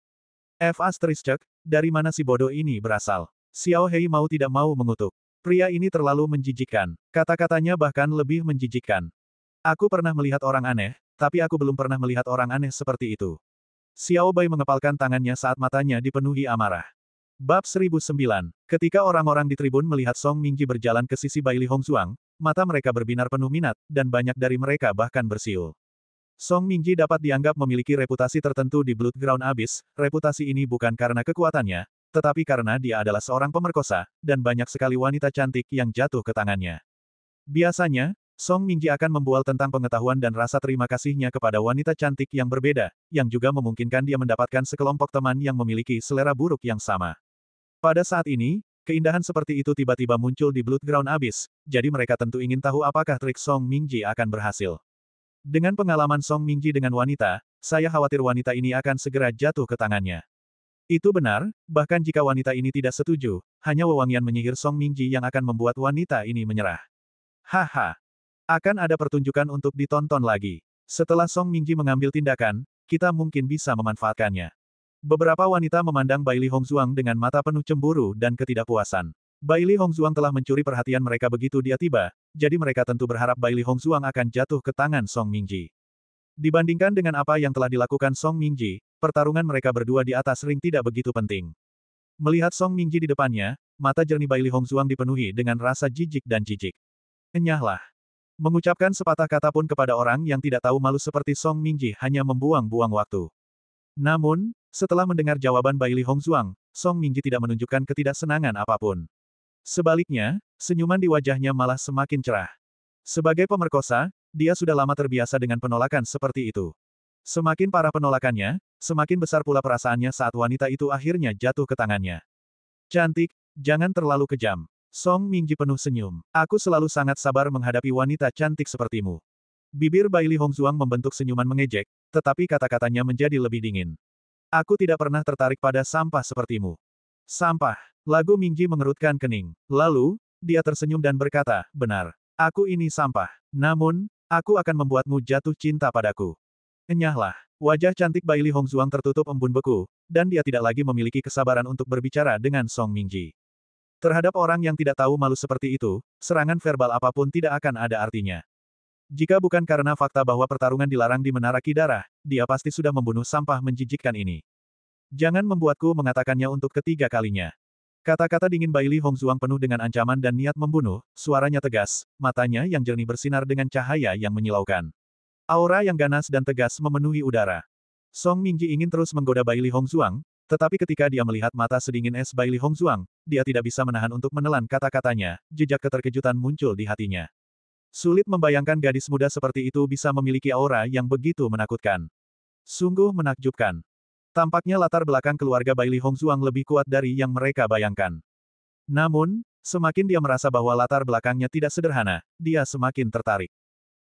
Dari mana si bodoh ini berasal? Xiao Hei mau tidak mau mengutuk. Pria ini terlalu menjijikkan. Kata-katanya bahkan lebih menjijikkan. Aku pernah melihat orang aneh, tapi aku belum pernah melihat orang aneh seperti itu. Xiao Bai mengepalkan tangannya saat matanya dipenuhi amarah. Bab 1009. Ketika orang-orang di tribun melihat Song Mingji berjalan ke sisi Bailey Hongzuang, mata mereka berbinar penuh minat, dan banyak dari mereka bahkan bersiul. Song Mingji dapat dianggap memiliki reputasi tertentu di Blood Ground Abyss. Reputasi ini bukan karena kekuatannya, tetapi karena dia adalah seorang pemerkosa, dan banyak sekali wanita cantik yang jatuh ke tangannya. Biasanya, Song Mingji akan membual tentang pengetahuan dan rasa terima kasihnya kepada wanita cantik yang berbeda, yang juga memungkinkan dia mendapatkan sekelompok teman yang memiliki selera buruk yang sama. Pada saat ini, keindahan seperti itu tiba-tiba muncul di Blood Ground Abyss, jadi mereka tentu ingin tahu apakah trik Song Mingji akan berhasil. Dengan pengalaman Song Mingji dengan wanita, saya khawatir wanita ini akan segera jatuh ke tangannya. Itu benar, bahkan jika wanita ini tidak setuju, hanya wewangian menyihir Song Mingji yang akan membuat wanita ini menyerah. Haha. Akan ada pertunjukan untuk ditonton lagi. Setelah Song Mingji mengambil tindakan, kita mungkin bisa memanfaatkannya. Beberapa wanita memandang Bailey Hongzuang dengan mata penuh cemburu dan ketidakpuasan. Bailey Hongzuang telah mencuri perhatian mereka begitu dia tiba, jadi mereka tentu berharap Bailey Hongzuang akan jatuh ke tangan Song Mingji. Dibandingkan dengan apa yang telah dilakukan Song Mingji, pertarungan mereka berdua di atas ring tidak begitu penting. Melihat Song Mingji di depannya, mata jernih Bailey Hongzuang dipenuhi dengan rasa jijik dan jijik. Enyahlah. Mengucapkan sepatah kata pun kepada orang yang tidak tahu malu seperti Song Mingji hanya membuang-buang waktu. Namun, setelah mendengar jawaban Bailey Hongzuang, Song Mingji tidak menunjukkan ketidaksenangan apapun. Sebaliknya, senyuman di wajahnya malah semakin cerah. Sebagai pemerkosa, dia sudah lama terbiasa dengan penolakan seperti itu. Semakin parah penolakannya, semakin besar pula perasaannya saat wanita itu akhirnya jatuh ke tangannya. Cantik, jangan terlalu kejam. Song Mingji penuh senyum. Aku selalu sangat sabar menghadapi wanita cantik sepertimu. Bibir Bailey Hongzuang membentuk senyuman mengejek, tetapi kata-katanya menjadi lebih dingin. Aku tidak pernah tertarik pada sampah sepertimu. Sampah. Lagu Mingji mengerutkan kening. Lalu, dia tersenyum dan berkata, benar. Aku ini sampah. Namun, aku akan membuatmu jatuh cinta padaku. Enyahlah. Wajah cantik Bailey Hongzuang tertutup embun beku, dan dia tidak lagi memiliki kesabaran untuk berbicara dengan Song Mingji. Terhadap orang yang tidak tahu malu seperti itu, serangan verbal apapun tidak akan ada artinya. Jika bukan karena fakta bahwa pertarungan dilarang di Menara Kidarah, dia pasti sudah membunuh sampah menjijikkan ini. Jangan membuatku mengatakannya untuk ketiga kalinya. Kata-kata dingin Bailey Hongzuang penuh dengan ancaman dan niat membunuh, suaranya tegas, matanya yang jernih bersinar dengan cahaya yang menyilaukan. Aura yang ganas dan tegas memenuhi udara. Song Mingji ingin terus menggoda Bailey Hongzuang, tetapi ketika dia melihat mata sedingin es Bailey Hongzuang, dia tidak bisa menahan untuk menelan kata-katanya, jejak keterkejutan muncul di hatinya. Sulit membayangkan gadis muda seperti itu bisa memiliki aura yang begitu menakutkan. Sungguh menakjubkan. Tampaknya latar belakang keluarga Bailey Hongzuang lebih kuat dari yang mereka bayangkan. Namun, semakin dia merasa bahwa latar belakangnya tidak sederhana, dia semakin tertarik.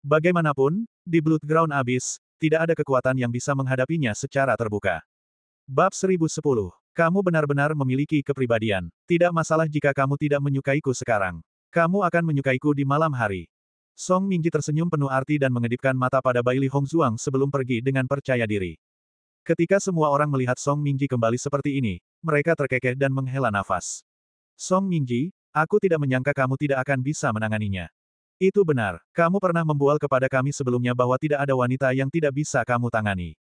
Bagaimanapun, di Blood Ground Abyss, tidak ada kekuatan yang bisa menghadapinya secara terbuka. Bab 1010. Kamu benar-benar memiliki kepribadian. Tidak masalah jika kamu tidak menyukaiku sekarang. Kamu akan menyukaiku di malam hari. Song Mingji tersenyum penuh arti dan mengedipkan mata pada Bailey Hongzuang sebelum pergi dengan percaya diri. Ketika semua orang melihat Song Mingji kembali seperti ini, mereka terkekeh dan menghela nafas. Song Mingji, aku tidak menyangka kamu tidak akan bisa menanganinya. Itu benar, kamu pernah membual kepada kami sebelumnya bahwa tidak ada wanita yang tidak bisa kamu tangani.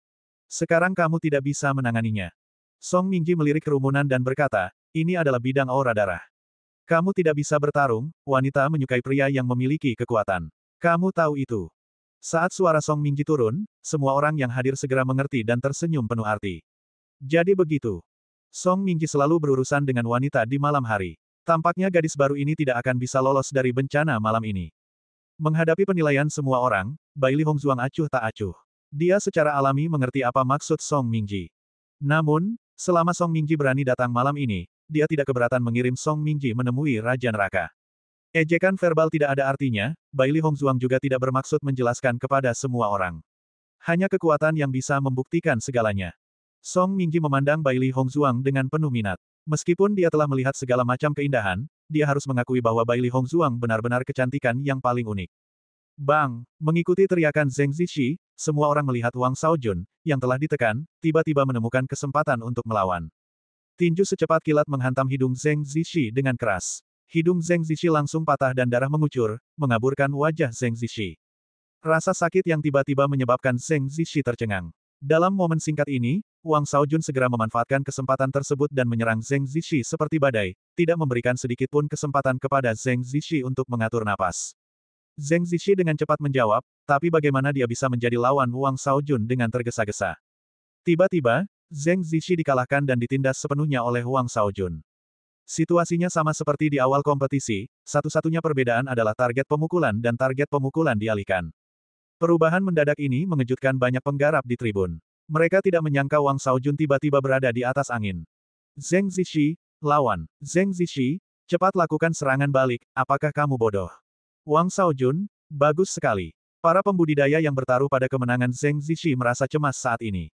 Sekarang kamu tidak bisa menanganinya. Song Mingji melirik kerumunan dan berkata, ini adalah bidang aura darah. Kamu tidak bisa bertarung, wanita menyukai pria yang memiliki kekuatan. Kamu tahu itu. Saat suara Song Mingji turun, semua orang yang hadir segera mengerti dan tersenyum penuh arti. Jadi begitu. Song Mingji selalu berurusan dengan wanita di malam hari. Tampaknya gadis baru ini tidak akan bisa lolos dari bencana malam ini. Menghadapi penilaian semua orang, Bai Li Hongzuang acuh tak acuh. Dia secara alami mengerti apa maksud Song Mingji. Namun, selama Song Mingji berani datang malam ini, dia tidak keberatan mengirim Song Mingji menemui Raja Neraka. Ejekan verbal tidak ada artinya, Bai Li Hongzuang juga tidak bermaksud menjelaskan kepada semua orang. Hanya kekuatan yang bisa membuktikan segalanya. Song Mingji memandang Bai Li Hongzuang dengan penuh minat. Meskipun dia telah melihat segala macam keindahan, dia harus mengakui bahwa Bai Li Hongzuang benar-benar kecantikan yang paling unik. Bang! Mengikuti teriakan Zheng Zishi, semua orang melihat Wang Shaojun, yang telah ditekan, tiba-tiba menemukan kesempatan untuk melawan. Tinju secepat kilat menghantam hidung Zheng Zishi dengan keras. Hidung Zheng Zishi langsung patah dan darah mengucur, mengaburkan wajah Zheng Zishi. Rasa sakit yang tiba-tiba menyebabkan Zheng Zishi tercengang. Dalam momen singkat ini, Wang Shaojun segera memanfaatkan kesempatan tersebut dan menyerang Zheng Zishi seperti badai, tidak memberikan sedikit pun kesempatan kepada Zheng Zishi untuk mengatur napas. Zheng Zishi dengan cepat menjawab, tapi bagaimana dia bisa menjadi lawan Wang Shaojun dengan tergesa-gesa. Tiba-tiba, Zheng Zishi dikalahkan dan ditindas sepenuhnya oleh Wang Shaojun. Situasinya sama seperti di awal kompetisi, satu-satunya perbedaan adalah target pemukulan dan target pemukulan dialihkan. Perubahan mendadak ini mengejutkan banyak penggarap di tribun. Mereka tidak menyangka Wang Shaojun tiba-tiba berada di atas angin. Zheng Zishi, lawan. Zheng Zishi, cepat lakukan serangan balik, apakah kamu bodoh? Wang Shaojun, bagus sekali. Para pembudidaya yang bertaruh pada kemenangan Zheng Zishi merasa cemas saat ini.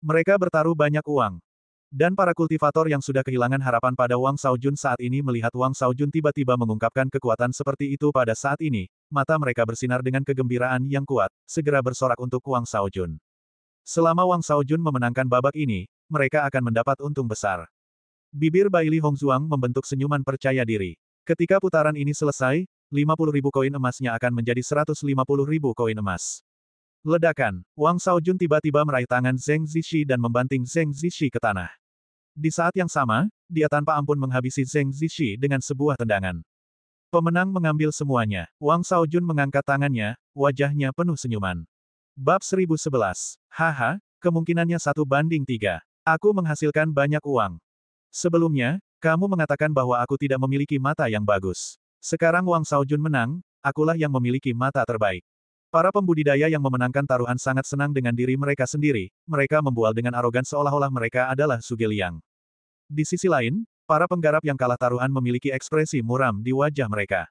Mereka bertaruh banyak uang. Dan para kultivator yang sudah kehilangan harapan pada Wang Shaojun saat ini melihat Wang Shaojun tiba-tiba mengungkapkan kekuatan seperti itu pada saat ini, mata mereka bersinar dengan kegembiraan yang kuat, segera bersorak untuk Wang Shaojun. Selama Wang Shaojun memenangkan babak ini, mereka akan mendapat untung besar. Bibir Bai Li Hongzuang membentuk senyuman percaya diri. Ketika putaran ini selesai, 50.000 koin emasnya akan menjadi 150.000 koin emas. Ledakan, Wang Shaojun tiba-tiba meraih tangan Zheng Zishi dan membanting Zheng Zishi ke tanah. Di saat yang sama, dia tanpa ampun menghabisi Zheng Zishi dengan sebuah tendangan. Pemenang mengambil semuanya. Wang Shaojun mengangkat tangannya, wajahnya penuh senyuman. Bab 1011. Haha, kemungkinannya 1:3. Aku menghasilkan banyak uang. Sebelumnya, kamu mengatakan bahwa aku tidak memiliki mata yang bagus. Sekarang Wang Shaojun menang, akulah yang memiliki mata terbaik. Para pembudidaya yang memenangkan taruhan sangat senang dengan diri mereka sendiri, mereka membual dengan arogan seolah-olah mereka adalah Sugeliang. Di sisi lain, para penggarap yang kalah taruhan memiliki ekspresi muram di wajah mereka.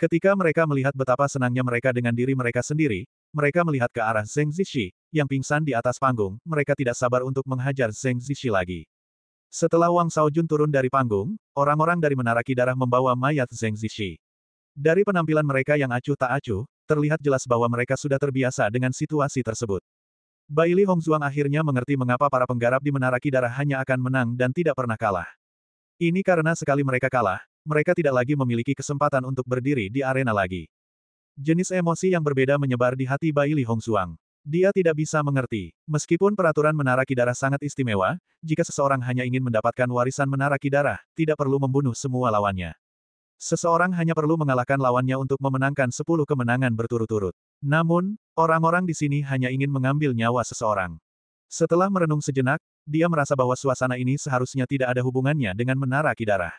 Ketika mereka melihat betapa senangnya mereka dengan diri mereka sendiri, mereka melihat ke arah Zheng Zishi, yang pingsan di atas panggung, mereka tidak sabar untuk menghajar Zheng Zishi lagi. Setelah Wang Shaojun turun dari panggung, orang-orang dari Menara Ki Darah membawa mayat Zheng Zishi. Dari penampilan mereka yang acuh tak acuh, terlihat jelas bahwa mereka sudah terbiasa dengan situasi tersebut. Bai Li Hongzuang akhirnya mengerti mengapa para penggarap di Menara Ki Darah hanya akan menang dan tidak pernah kalah. Ini karena sekali mereka kalah, mereka tidak lagi memiliki kesempatan untuk berdiri di arena lagi. Jenis emosi yang berbeda menyebar di hati Bai Li Hongzuang. Dia tidak bisa mengerti. Meskipun peraturan Menara Ki Darah sangat istimewa, jika seseorang hanya ingin mendapatkan warisan Menara Ki Darah, tidak perlu membunuh semua lawannya. Seseorang hanya perlu mengalahkan lawannya untuk memenangkan 10 kemenangan berturut-turut. Namun, orang-orang di sini hanya ingin mengambil nyawa seseorang. Setelah merenung sejenak, dia merasa bahwa suasana ini seharusnya tidak ada hubungannya dengan Menara Ki Darah.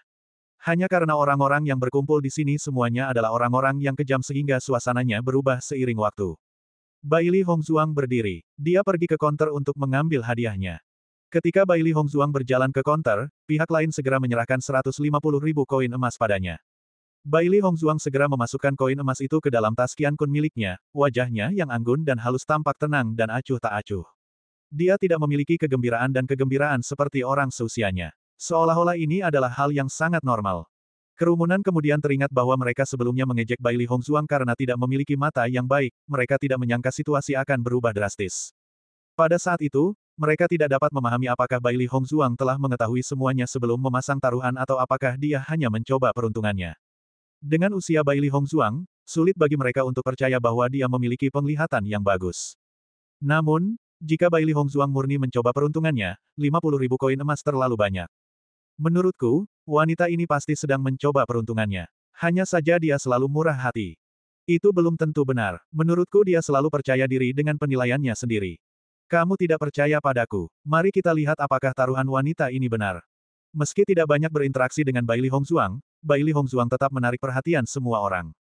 Hanya karena orang-orang yang berkumpul di sini semuanya adalah orang-orang yang kejam sehingga suasananya berubah seiring waktu. Bai Li Hongzuang berdiri. Dia pergi ke konter untuk mengambil hadiahnya. Ketika Bai Li Hongzuang berjalan ke konter, pihak lain segera menyerahkan 150.000 koin emas padanya. Bai Li Hongzuang segera memasukkan koin emas itu ke dalam tas Qian Kun miliknya, wajahnya yang anggun dan halus tampak tenang dan acuh tak acuh. Dia tidak memiliki kegembiraan seperti orang seusianya. Seolah-olah ini adalah hal yang sangat normal. Kerumunan kemudian teringat bahwa mereka sebelumnya mengejek Bai Li Hongzuang karena tidak memiliki mata yang baik, mereka tidak menyangka situasi akan berubah drastis. Pada saat itu, mereka tidak dapat memahami apakah Bai Li Hongzuang telah mengetahui semuanya sebelum memasang taruhan atau apakah dia hanya mencoba peruntungannya. Dengan usia Bai Li Hongzuang, sulit bagi mereka untuk percaya bahwa dia memiliki penglihatan yang bagus. Namun, jika Bai Li Hongzhuang murni mencoba peruntungannya, 50.000 koin emas terlalu banyak. Menurutku, wanita ini pasti sedang mencoba peruntungannya. Hanya saja dia selalu murah hati. Itu belum tentu benar. Menurutku dia selalu percaya diri dengan penilaiannya sendiri. Kamu tidak percaya padaku. Mari kita lihat apakah taruhan wanita ini benar. Meski tidak banyak berinteraksi dengan Bai Li Hongzhuang tetap menarik perhatian semua orang.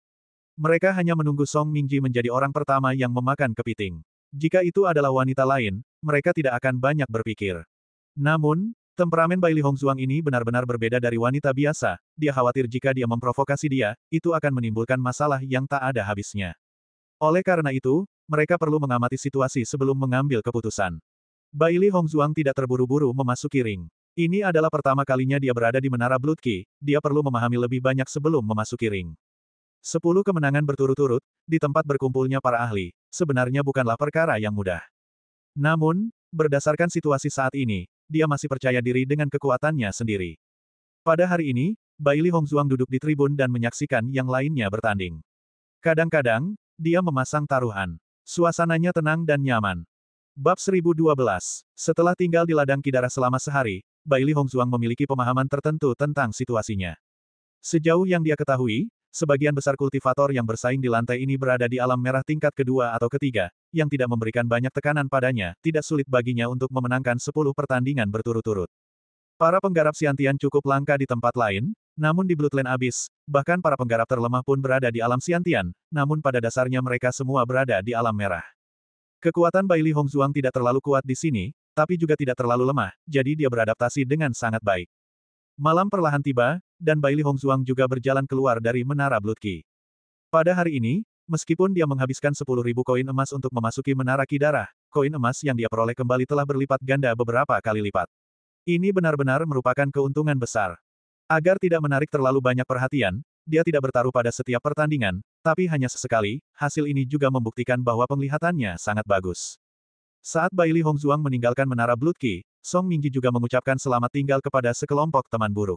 Mereka hanya menunggu Song Mingji menjadi orang pertama yang memakan kepiting. Jika itu adalah wanita lain, mereka tidak akan banyak berpikir. Namun, temperamen Bai Li Hongzhuang ini benar-benar berbeda dari wanita biasa. Dia khawatir jika dia memprovokasi dia, itu akan menimbulkan masalah yang tak ada habisnya. Oleh karena itu, mereka perlu mengamati situasi sebelum mengambil keputusan. Bai Li Hongzhuang tidak terburu-buru memasuki ring. Ini adalah pertama kalinya dia berada di Menara Blood Key, dia perlu memahami lebih banyak sebelum memasuki ring. 10 kemenangan berturut-turut, di tempat berkumpulnya para ahli, sebenarnya bukanlah perkara yang mudah. Namun, berdasarkan situasi saat ini, dia masih percaya diri dengan kekuatannya sendiri. Pada hari ini, Bai Li Hongzhuang duduk di tribun dan menyaksikan yang lainnya bertanding. Kadang-kadang, dia memasang taruhan. Suasananya tenang dan nyaman. Bab 1012. Setelah tinggal di ladang Kidara selama sehari, Bai Li Hongzhuang memiliki pemahaman tertentu tentang situasinya. Sejauh yang dia ketahui, sebagian besar kultivator yang bersaing di lantai ini berada di alam merah tingkat kedua atau ketiga, yang tidak memberikan banyak tekanan padanya, tidak sulit baginya untuk memenangkan 10 pertandingan berturut-turut. Para penggarap Xiantian cukup langka di tempat lain, namun di Bloodland Abyss, bahkan para penggarap terlemah pun berada di alam Xiantian, namun pada dasarnya mereka semua berada di alam merah. Kekuatan Bai Li Hongzhuang tidak terlalu kuat di sini, tapi juga tidak terlalu lemah, jadi dia beradaptasi dengan sangat baik. Malam perlahan tiba, dan Bai Li Hongzhuang juga berjalan keluar dari Menara Blood Key. Pada hari ini, meskipun dia menghabiskan 10.000 koin emas untuk memasuki Menara Ki Darah, koin emas yang dia peroleh kembali telah berlipat ganda beberapa kali lipat. Ini benar-benar merupakan keuntungan besar. Agar tidak menarik terlalu banyak perhatian, dia tidak bertaruh pada setiap pertandingan, tapi hanya sesekali. Hasil ini juga membuktikan bahwa penglihatannya sangat bagus. Saat Bai Li Hongzhuang meninggalkan Menara Blood Key, Song Mingji juga mengucapkan selamat tinggal kepada sekelompok teman buruk.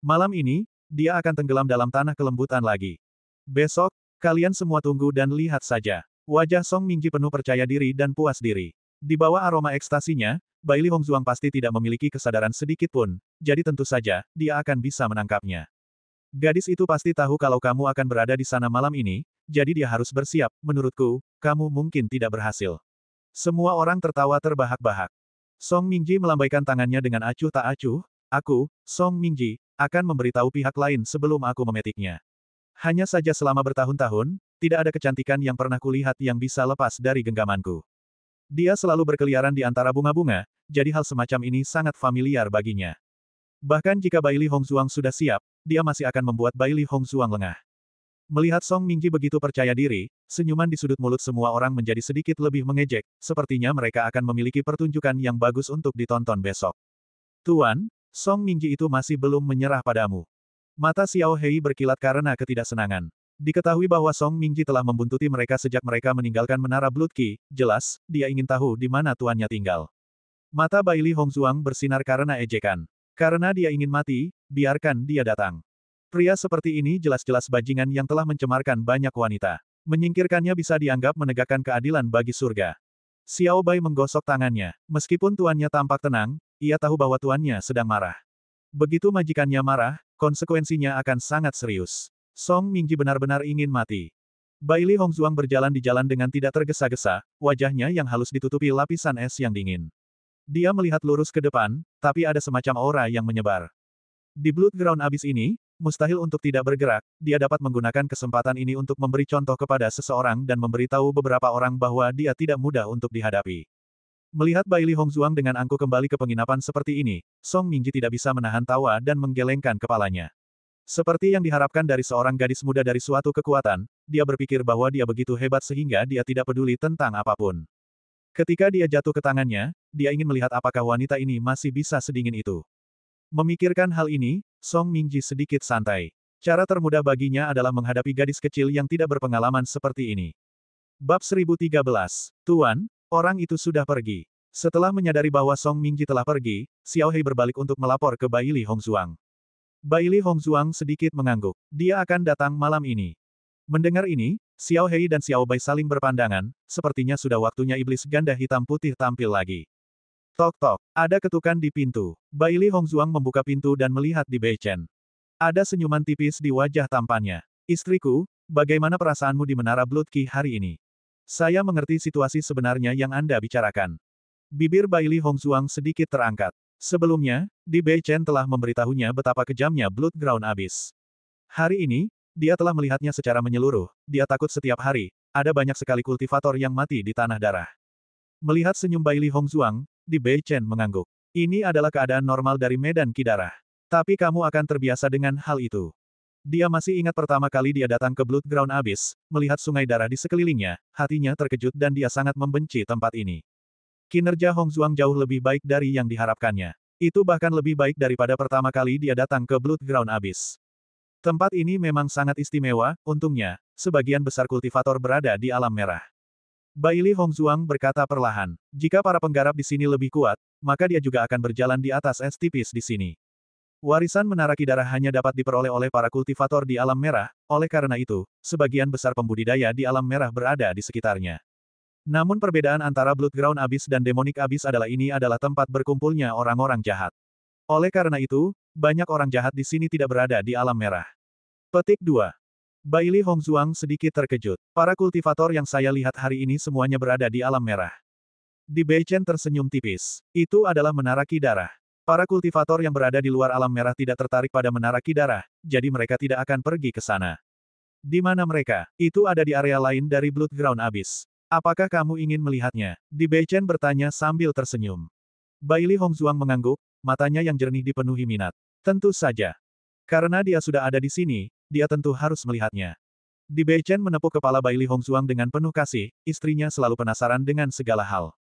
Malam ini, dia akan tenggelam dalam tanah kelembutan lagi. Besok, kalian semua tunggu dan lihat saja. Wajah Song Mingji penuh percaya diri dan puas diri. Di bawah aroma ekstasinya, Bai Li Hongzhuang pasti tidak memiliki kesadaran sedikit pun, jadi tentu saja, dia akan bisa menangkapnya. Gadis itu pasti tahu kalau kamu akan berada di sana malam ini, jadi dia harus bersiap. Menurutku, kamu mungkin tidak berhasil. Semua orang tertawa terbahak-bahak. Song Mingji melambaikan tangannya dengan acuh tak acuh. Aku, Song Mingji, akan memberitahu pihak lain sebelum aku memetiknya. Hanya saja selama bertahun-tahun, tidak ada kecantikan yang pernah kulihat yang bisa lepas dari genggamanku. Dia selalu berkeliaran di antara bunga-bunga, jadi hal semacam ini sangat familiar baginya. Bahkan jika Bai Li Hongzhuang sudah siap, dia masih akan membuat Bai Li Hongzhuang lengah. Melihat Song Mingji begitu percaya diri, senyuman di sudut mulut semua orang menjadi sedikit lebih mengejek, sepertinya mereka akan memiliki pertunjukan yang bagus untuk ditonton besok. Tuan, Song Mingji itu masih belum menyerah padamu. Mata Xiao Hei berkilat karena ketidaksenangan. Diketahui bahwa Song Mingji telah membuntuti mereka sejak mereka meninggalkan Menara Blood Key, jelas, dia ingin tahu di mana tuannya tinggal. Mata Bai Li Hongzhuang bersinar karena ejekan. Karena dia ingin mati, biarkan dia datang. Pria seperti ini jelas-jelas bajingan yang telah mencemarkan banyak wanita. Menyingkirkannya bisa dianggap menegakkan keadilan bagi surga. Xiao Bai menggosok tangannya. Meskipun tuannya tampak tenang, ia tahu bahwa tuannya sedang marah. Begitu majikannya marah, konsekuensinya akan sangat serius. Song Mingji benar-benar ingin mati. Bai Li Hongzhuang berjalan di jalan dengan tidak tergesa-gesa, wajahnya yang halus ditutupi lapisan es yang dingin. Dia melihat lurus ke depan, tapi ada semacam aura yang menyebar. Di Blood Ground Abyss ini, mustahil untuk tidak bergerak, dia dapat menggunakan kesempatan ini untuk memberi contoh kepada seseorang dan memberitahu beberapa orang bahwa dia tidak mudah untuk dihadapi. Melihat Bai Li Hongzhuang dengan angkuh kembali ke penginapan seperti ini, Song Mingji tidak bisa menahan tawa dan menggelengkan kepalanya. Seperti yang diharapkan dari seorang gadis muda dari suatu kekuatan, dia berpikir bahwa dia begitu hebat sehingga dia tidak peduli tentang apapun. Ketika dia jatuh ke tangannya, dia ingin melihat apakah wanita ini masih bisa sedingin itu. Memikirkan hal ini, Song Mingji sedikit santai. Cara termudah baginya adalah menghadapi gadis kecil yang tidak berpengalaman seperti ini. Bab 1013. Tuan, orang itu sudah pergi. Setelah menyadari bahwa Song Mingji telah pergi, Xiao Hei berbalik untuk melapor ke Bai Li Hongzhuang. Bai Li Hongzhuang sedikit mengangguk. Dia akan datang malam ini. Mendengar ini, Xiao Hei dan Xiao Bai saling berpandangan, sepertinya sudah waktunya iblis ganda hitam putih tampil lagi. Tok-tok, ada ketukan di pintu. Baili Hongzuang membuka pintu dan melihat di Bei Chen. Ada senyuman tipis di wajah tampannya. Istriku, bagaimana perasaanmu di Menara Blood Key hari ini? Saya mengerti situasi sebenarnya yang Anda bicarakan. Bibir Baili Hongzuang sedikit terangkat. Sebelumnya, Di Bei Chen telah memberitahunya betapa kejamnya Blood Ground Abyss. Hari ini, dia telah melihatnya secara menyeluruh, dia takut setiap hari, ada banyak sekali kultivator yang mati di tanah darah. Melihat senyum Baili Hongzuang, Di Bei Chen mengangguk. Ini adalah keadaan normal dari medan ki darah. Tapi kamu akan terbiasa dengan hal itu. Dia masih ingat pertama kali dia datang ke Blood Ground Abyss, melihat sungai darah di sekelilingnya, hatinya terkejut dan dia sangat membenci tempat ini. Kinerja Hongzuang jauh lebih baik dari yang diharapkannya. Itu bahkan lebih baik daripada pertama kali dia datang ke Blood Ground Abyss. Tempat ini memang sangat istimewa, untungnya, sebagian besar kultivator berada di alam merah. Baili Hongzuang berkata perlahan, jika para penggarap di sini lebih kuat, maka dia juga akan berjalan di atas es tipis di sini. Warisan menara ki darah hanya dapat diperoleh oleh para kultivator di alam merah, oleh karena itu, sebagian besar pembudidaya di alam merah berada di sekitarnya. Namun perbedaan antara Blood Ground Abyss dan Demonic Abyss adalah tempat berkumpulnya orang-orang jahat. Oleh karena itu, banyak orang jahat di sini tidak berada di alam merah. Petik 2. Baili Hongzuang sedikit terkejut. Para kultivator yang saya lihat hari ini semuanya berada di alam merah. Di Bei Chen tersenyum tipis. Itu adalah menara ki darah. Para kultivator yang berada di luar alam merah tidak tertarik pada menara ki darah, jadi mereka tidak akan pergi ke sana. Di mana mereka? Itu ada di area lain dari Blood Ground Abyss. Apakah kamu ingin melihatnya? Di Bei Chen bertanya sambil tersenyum. Baili Hongzuang mengangguk, matanya yang jernih dipenuhi minat. Tentu saja. Karena dia sudah ada di sini, dia tentu harus melihatnya. Di Bei Chen menepuk kepala Baili Hongzuang dengan penuh kasih, istrinya selalu penasaran dengan segala hal.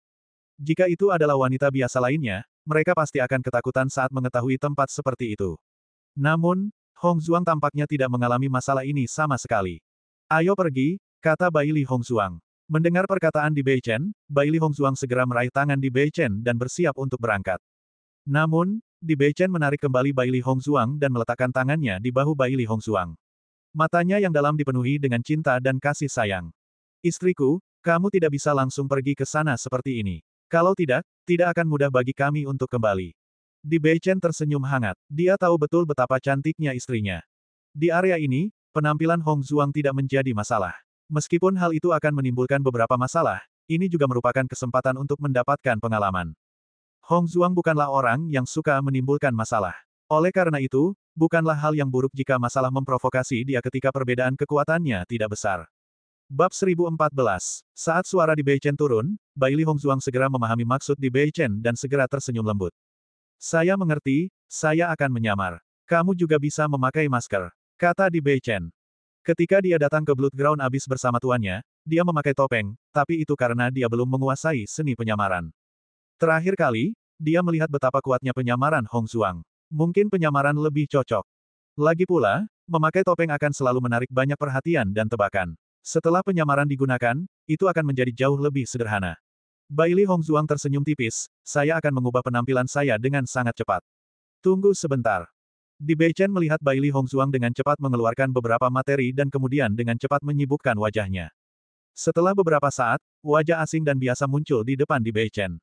Jika itu adalah wanita biasa lainnya, mereka pasti akan ketakutan saat mengetahui tempat seperti itu. Namun, Hongzuang tampaknya tidak mengalami masalah ini sama sekali. Ayo pergi, kata Baili Hongzuang. Mendengar perkataan di Bei Chen, Baili Hongzuang segera meraih tangan di Bei Chen dan bersiap untuk berangkat. Namun, Di Bei Chen menarik kembali Baili Hongzuang dan meletakkan tangannya di bahu Baili Hongzuang. Matanya yang dalam dipenuhi dengan cinta dan kasih sayang. Istriku, kamu tidak bisa langsung pergi ke sana seperti ini. Kalau tidak, tidak akan mudah bagi kami untuk kembali. Di Bei Chen tersenyum hangat. Dia tahu betul betapa cantiknya istrinya. Di area ini, penampilan Hongzuang tidak menjadi masalah. Meskipun hal itu akan menimbulkan beberapa masalah, ini juga merupakan kesempatan untuk mendapatkan pengalaman. Hongzuang bukanlah orang yang suka menimbulkan masalah. Oleh karena itu, bukanlah hal yang buruk jika masalah memprovokasi dia ketika perbedaan kekuatannya tidak besar. Bab 1014. Saat suara di Bei Chen turun, Baili Hongzuang segera memahami maksud di Bei Chen dan segera tersenyum lembut. Saya mengerti, saya akan menyamar. Kamu juga bisa memakai masker, kata di Bei Chen. Ketika dia datang ke Blood Ground Abyss bersama tuannya, dia memakai topeng, tapi itu karena dia belum menguasai seni penyamaran. Terakhir kali, dia melihat betapa kuatnya penyamaran Hongzuang. Mungkin penyamaran lebih cocok. Lagi pula, memakai topeng akan selalu menarik banyak perhatian dan tebakan. Setelah penyamaran digunakan, itu akan menjadi jauh lebih sederhana. Baili Hongzuang tersenyum tipis, saya akan mengubah penampilan saya dengan sangat cepat. Tunggu sebentar. Di Bei Chen melihat Baili Hongzuang dengan cepat mengeluarkan beberapa materi dan kemudian dengan cepat menyibukkan wajahnya. Setelah beberapa saat, wajah asing dan biasa muncul di depan di Bei Chen.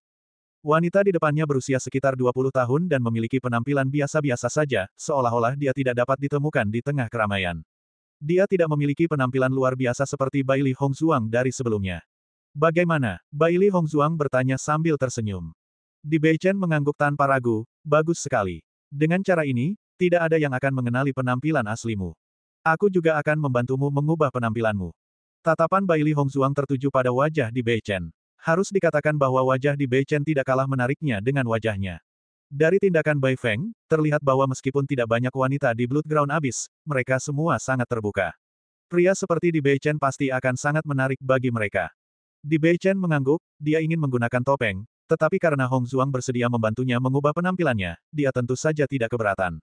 Wanita di depannya berusia sekitar 20 tahun dan memiliki penampilan biasa-biasa saja, seolah-olah dia tidak dapat ditemukan di tengah keramaian. Dia tidak memiliki penampilan luar biasa seperti Baili Hongzuang dari sebelumnya. Bagaimana? Baili Hongzuang bertanya sambil tersenyum. Di Bei Chen mengangguk tanpa ragu, bagus sekali. Dengan cara ini, tidak ada yang akan mengenali penampilan aslimu. Aku juga akan membantumu mengubah penampilanmu. Tatapan Baili Hongzuang tertuju pada wajah di Bei Chen. Harus dikatakan bahwa wajah di Bei Chen tidak kalah menariknya dengan wajahnya. Dari tindakan Bai Feng, terlihat bahwa meskipun tidak banyak wanita di Blood Ground Abyss, mereka semua sangat terbuka. Pria seperti di Bei Chen pasti akan sangat menarik bagi mereka. Di Bei Chen mengangguk, dia ingin menggunakan topeng, tetapi karena Hongzuang bersedia membantunya mengubah penampilannya, dia tentu saja tidak keberatan.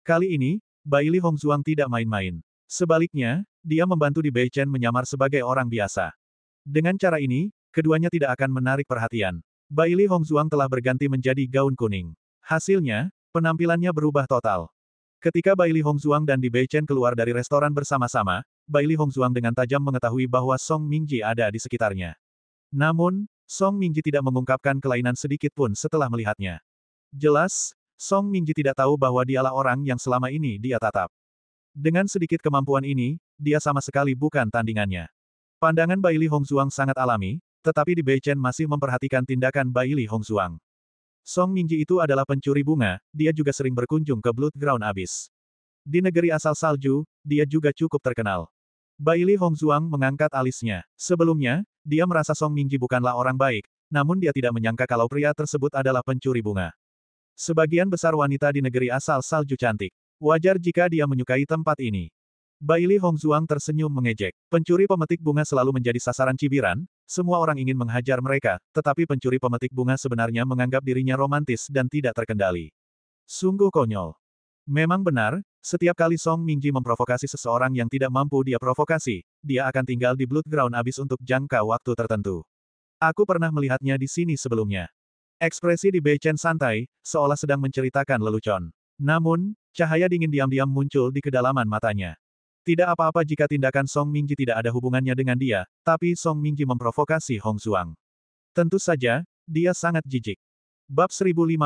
Kali ini, Baili Hongzuang tidak main-main. Sebaliknya, dia membantu di Bei Chen menyamar sebagai orang biasa. Dengan cara ini, keduanya tidak akan menarik perhatian. Baili Hongzuang telah berganti menjadi gaun kuning. Hasilnya, penampilannya berubah total. Ketika Bai Li Hongzuang dan Di Beichen keluar dari restoran bersama-sama, Bai Li Hongzuang dengan tajam mengetahui bahwa Song Mingji ada di sekitarnya. Namun, Song Mingji tidak mengungkapkan kelainan sedikit pun setelah melihatnya. Jelas, Song Mingji tidak tahu bahwa dialah orang yang selama ini dia tatap. Dengan sedikit kemampuan ini, dia sama sekali bukan tandingannya. Pandangan Bai Li Hongzuang sangat alami, tetapi Di Beichen masih memperhatikan tindakan Bai Li Hongzuang. Song Mingji itu adalah pencuri bunga, dia juga sering berkunjung ke Blood Ground Abyss. Di negeri asal salju, dia juga cukup terkenal. Bai Li Hongzuang mengangkat alisnya. Sebelumnya, dia merasa Song Mingji bukanlah orang baik, namun dia tidak menyangka kalau pria tersebut adalah pencuri bunga. Sebagian besar wanita di negeri asal salju cantik. Wajar jika dia menyukai tempat ini. Bai Li Hongzuang tersenyum mengejek. Pencuri pemetik bunga selalu menjadi sasaran cibiran, semua orang ingin menghajar mereka, tetapi pencuri pemetik bunga sebenarnya menganggap dirinya romantis dan tidak terkendali. Sungguh konyol. Memang benar, setiap kali Song Mingji memprovokasi seseorang yang tidak mampu dia provokasi, dia akan tinggal di Blood Ground Abyss untuk jangka waktu tertentu. Aku pernah melihatnya di sini sebelumnya. Ekspresi Di Beichen santai, seolah sedang menceritakan lelucon. Namun, cahaya dingin diam-diam muncul di kedalaman matanya. Tidak apa-apa jika tindakan Song Mingji tidak ada hubungannya dengan dia, tapi Song Mingji memprovokasi Hongzuang. Tentu saja, dia sangat jijik. Bab 1015.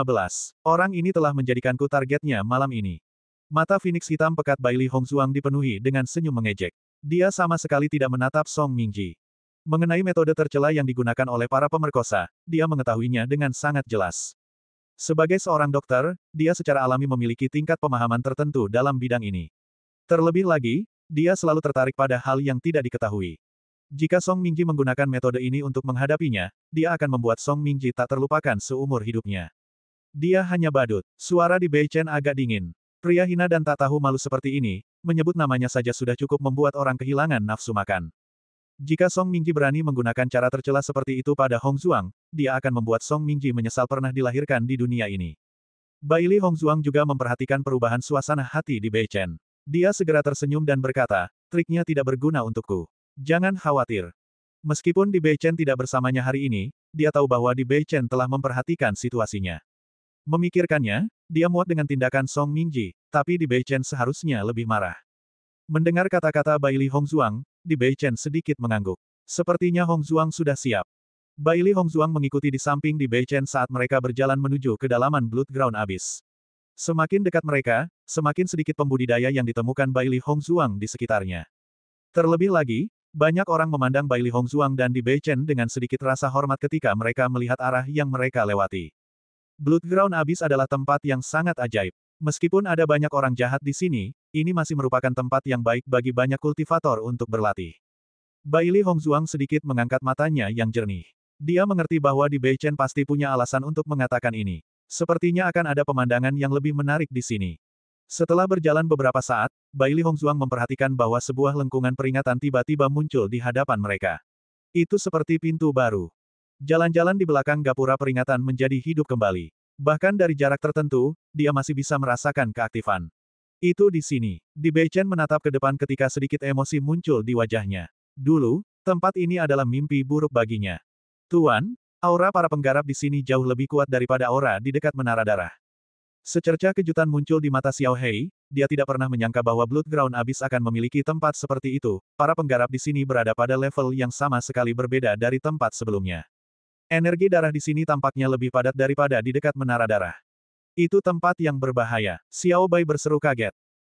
Orang ini telah menjadikanku targetnya malam ini. Mata Phoenix hitam pekat Bai Li Hongzuang dipenuhi dengan senyum mengejek. Dia sama sekali tidak menatap Song Mingji. Mengenai metode tercela yang digunakan oleh para pemerkosa, dia mengetahuinya dengan sangat jelas. Sebagai seorang dokter, dia secara alami memiliki tingkat pemahaman tertentu dalam bidang ini. Terlebih lagi, dia selalu tertarik pada hal yang tidak diketahui. Jika Song Mingji menggunakan metode ini untuk menghadapinya, dia akan membuat Song Mingji tak terlupakan seumur hidupnya. Dia hanya badut. Suara Di Beichen agak dingin. Pria hina dan tak tahu malu seperti ini, menyebut namanya saja sudah cukup membuat orang kehilangan nafsu makan. Jika Song Mingji berani menggunakan cara tercela seperti itu pada Hongzuang, dia akan membuat Song Mingji menyesal pernah dilahirkan di dunia ini. Bai Li Hongzuang juga memperhatikan perubahan suasana hati Di Beichen. Dia segera tersenyum dan berkata, triknya tidak berguna untukku. Jangan khawatir. Meskipun Di Beichen tidak bersamanya hari ini, dia tahu bahwa Di Beichen telah memperhatikan situasinya. Memikirkannya, dia muak dengan tindakan Song Mingji, tapi Di Beichen seharusnya lebih marah. Mendengar kata-kata Bai Li Hongzuang, Di Beichen sedikit mengangguk. Sepertinya Hongzuang sudah siap. Bai Li Hongzuang mengikuti di samping Di Beichen saat mereka berjalan menuju ke dalaman Blood Ground Abyss. Semakin dekat mereka, semakin sedikit pembudidaya yang ditemukan Bai Li Hongzuang di sekitarnya. Terlebih lagi, banyak orang memandang Bai Li Hongzuang dan Di Beichen dengan sedikit rasa hormat ketika mereka melihat arah yang mereka lewati. Blood Ground Abyss adalah tempat yang sangat ajaib. Meskipun ada banyak orang jahat di sini, ini masih merupakan tempat yang baik bagi banyak kultivator untuk berlatih. Bai Li Hongzuang sedikit mengangkat matanya yang jernih. Dia mengerti bahwa Di Beichen pasti punya alasan untuk mengatakan ini. Sepertinya akan ada pemandangan yang lebih menarik di sini. Setelah berjalan beberapa saat, Bai Li Hongzuang memperhatikan bahwa sebuah lengkungan peringatan tiba-tiba muncul di hadapan mereka. Itu seperti pintu baru. Jalan-jalan di belakang gapura peringatan menjadi hidup kembali. Bahkan dari jarak tertentu, dia masih bisa merasakan keaktifan. Itu di sini. Di Beichen menatap ke depan ketika sedikit emosi muncul di wajahnya. Dulu, tempat ini adalah mimpi buruk baginya. Tuan, aura para penggarap di sini jauh lebih kuat daripada aura di dekat Menara Darah. Secerca kejutan muncul di mata Xiao Hei, dia tidak pernah menyangka bahwa Blood Ground Abyss akan memiliki tempat seperti itu. Para penggarap di sini berada pada level yang sama sekali berbeda dari tempat sebelumnya. Energi darah di sini tampaknya lebih padat daripada di dekat Menara Darah. Itu tempat yang berbahaya. Xiao Bai berseru kaget.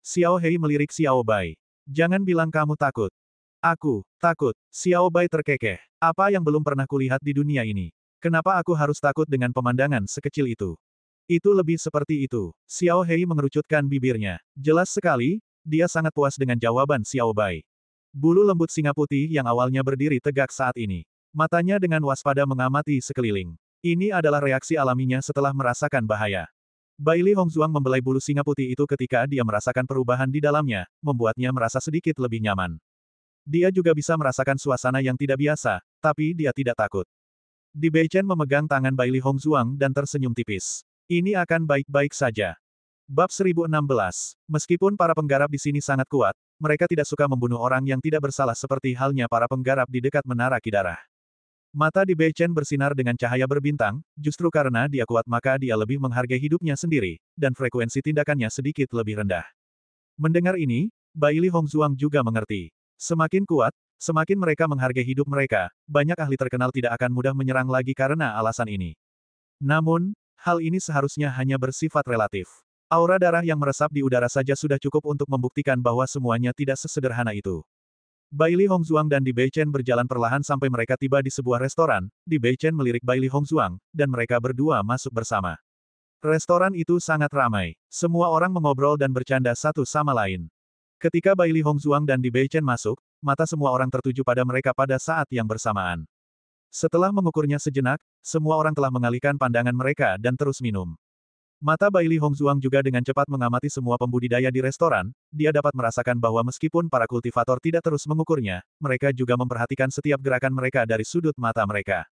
Xiao Hei melirik Xiao Bai. Jangan bilang kamu takut. Aku takut. Xiao Bai terkekeh. Apa yang belum pernah kulihat di dunia ini? Kenapa aku harus takut dengan pemandangan sekecil itu? Itu lebih seperti itu. Xiao Hei mengerucutkan bibirnya. Jelas sekali, dia sangat puas dengan jawaban Xiao Bai. Bulu lembut singa putih yang awalnya berdiri tegak saat ini. Matanya dengan waspada mengamati sekeliling. Ini adalah reaksi alaminya setelah merasakan bahaya. Bai Li Hongzuang membelai bulu singa putih itu ketika dia merasakan perubahan di dalamnya, membuatnya merasa sedikit lebih nyaman. Dia juga bisa merasakan suasana yang tidak biasa, tapi dia tidak takut. Di Beichen memegang tangan Bai Li Hongzuang dan tersenyum tipis. Ini akan baik-baik saja. Bab 1016. Meskipun para penggarap di sini sangat kuat, mereka tidak suka membunuh orang yang tidak bersalah seperti halnya para penggarap di dekat Menara Kidarah. Mata di Bei Chen bersinar dengan cahaya berbintang, justru karena dia kuat maka dia lebih menghargai hidupnya sendiri, dan frekuensi tindakannya sedikit lebih rendah. Mendengar ini, Bai Li Hongzuang juga mengerti. Semakin kuat, semakin mereka menghargai hidup mereka, banyak ahli terkenal tidak akan mudah menyerang lagi karena alasan ini. Namun, hal ini seharusnya hanya bersifat relatif. Aura darah yang meresap di udara saja sudah cukup untuk membuktikan bahwa semuanya tidak sesederhana itu. Bai Li Hongzuang dan Di Bei Chen berjalan perlahan sampai mereka tiba di sebuah restoran. Di Bei Chen melirik Bai Li Hongzuang, dan mereka berdua masuk bersama. Restoran itu sangat ramai. Semua orang mengobrol dan bercanda satu sama lain. Ketika Bai Li Hongzuang dan Di Bei Chen masuk, mata semua orang tertuju pada mereka pada saat yang bersamaan. Setelah mengukurnya sejenak, semua orang telah mengalihkan pandangan mereka dan terus minum. Mata Bai Li Hongzuang juga dengan cepat mengamati semua pembudidaya di restoran, dia dapat merasakan bahwa meskipun para kultivator tidak terus mengukurnya, mereka juga memperhatikan setiap gerakan mereka dari sudut mata mereka.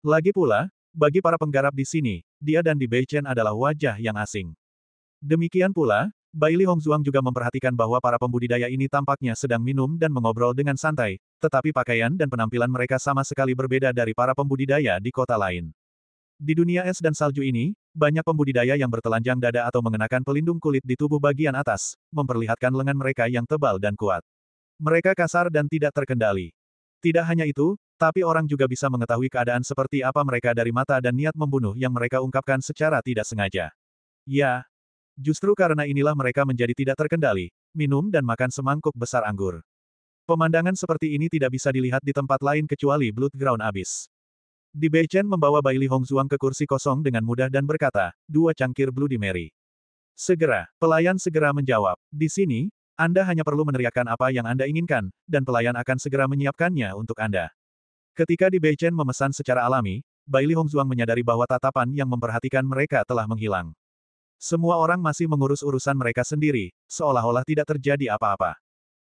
Lagi pula, bagi para penggarap di sini, dia dan Di Bei Chen adalah wajah yang asing. Demikian pula, Bai Li Hongzuang juga memperhatikan bahwa para pembudidaya ini tampaknya sedang minum dan mengobrol dengan santai, tetapi pakaian dan penampilan mereka sama sekali berbeda dari para pembudidaya di kota lain. Di dunia es dan salju ini, banyak pembudidaya yang bertelanjang dada atau mengenakan pelindung kulit di tubuh bagian atas, memperlihatkan lengan mereka yang tebal dan kuat. Mereka kasar dan tidak terkendali. Tidak hanya itu, tapi orang juga bisa mengetahui keadaan seperti apa mereka dari mata dan niat membunuh yang mereka ungkapkan secara tidak sengaja. Ya, justru karena inilah mereka menjadi tidak terkendali, minum dan makan semangkuk besar anggur. Pemandangan seperti ini tidak bisa dilihat di tempat lain kecuali Blood Ground Abyss. Di Bei Chen membawa Bai Li Hongzuang ke kursi kosong dengan mudah dan berkata, 2 cangkir Bloody Mary. Segera, pelayan segera menjawab. Di sini, Anda hanya perlu meneriakkan apa yang Anda inginkan, dan pelayan akan segera menyiapkannya untuk Anda. Ketika Di Bei Chen memesan secara alami, Bai Li Hongzuang menyadari bahwa tatapan yang memperhatikan mereka telah menghilang. Semua orang masih mengurus urusan mereka sendiri, seolah-olah tidak terjadi apa-apa.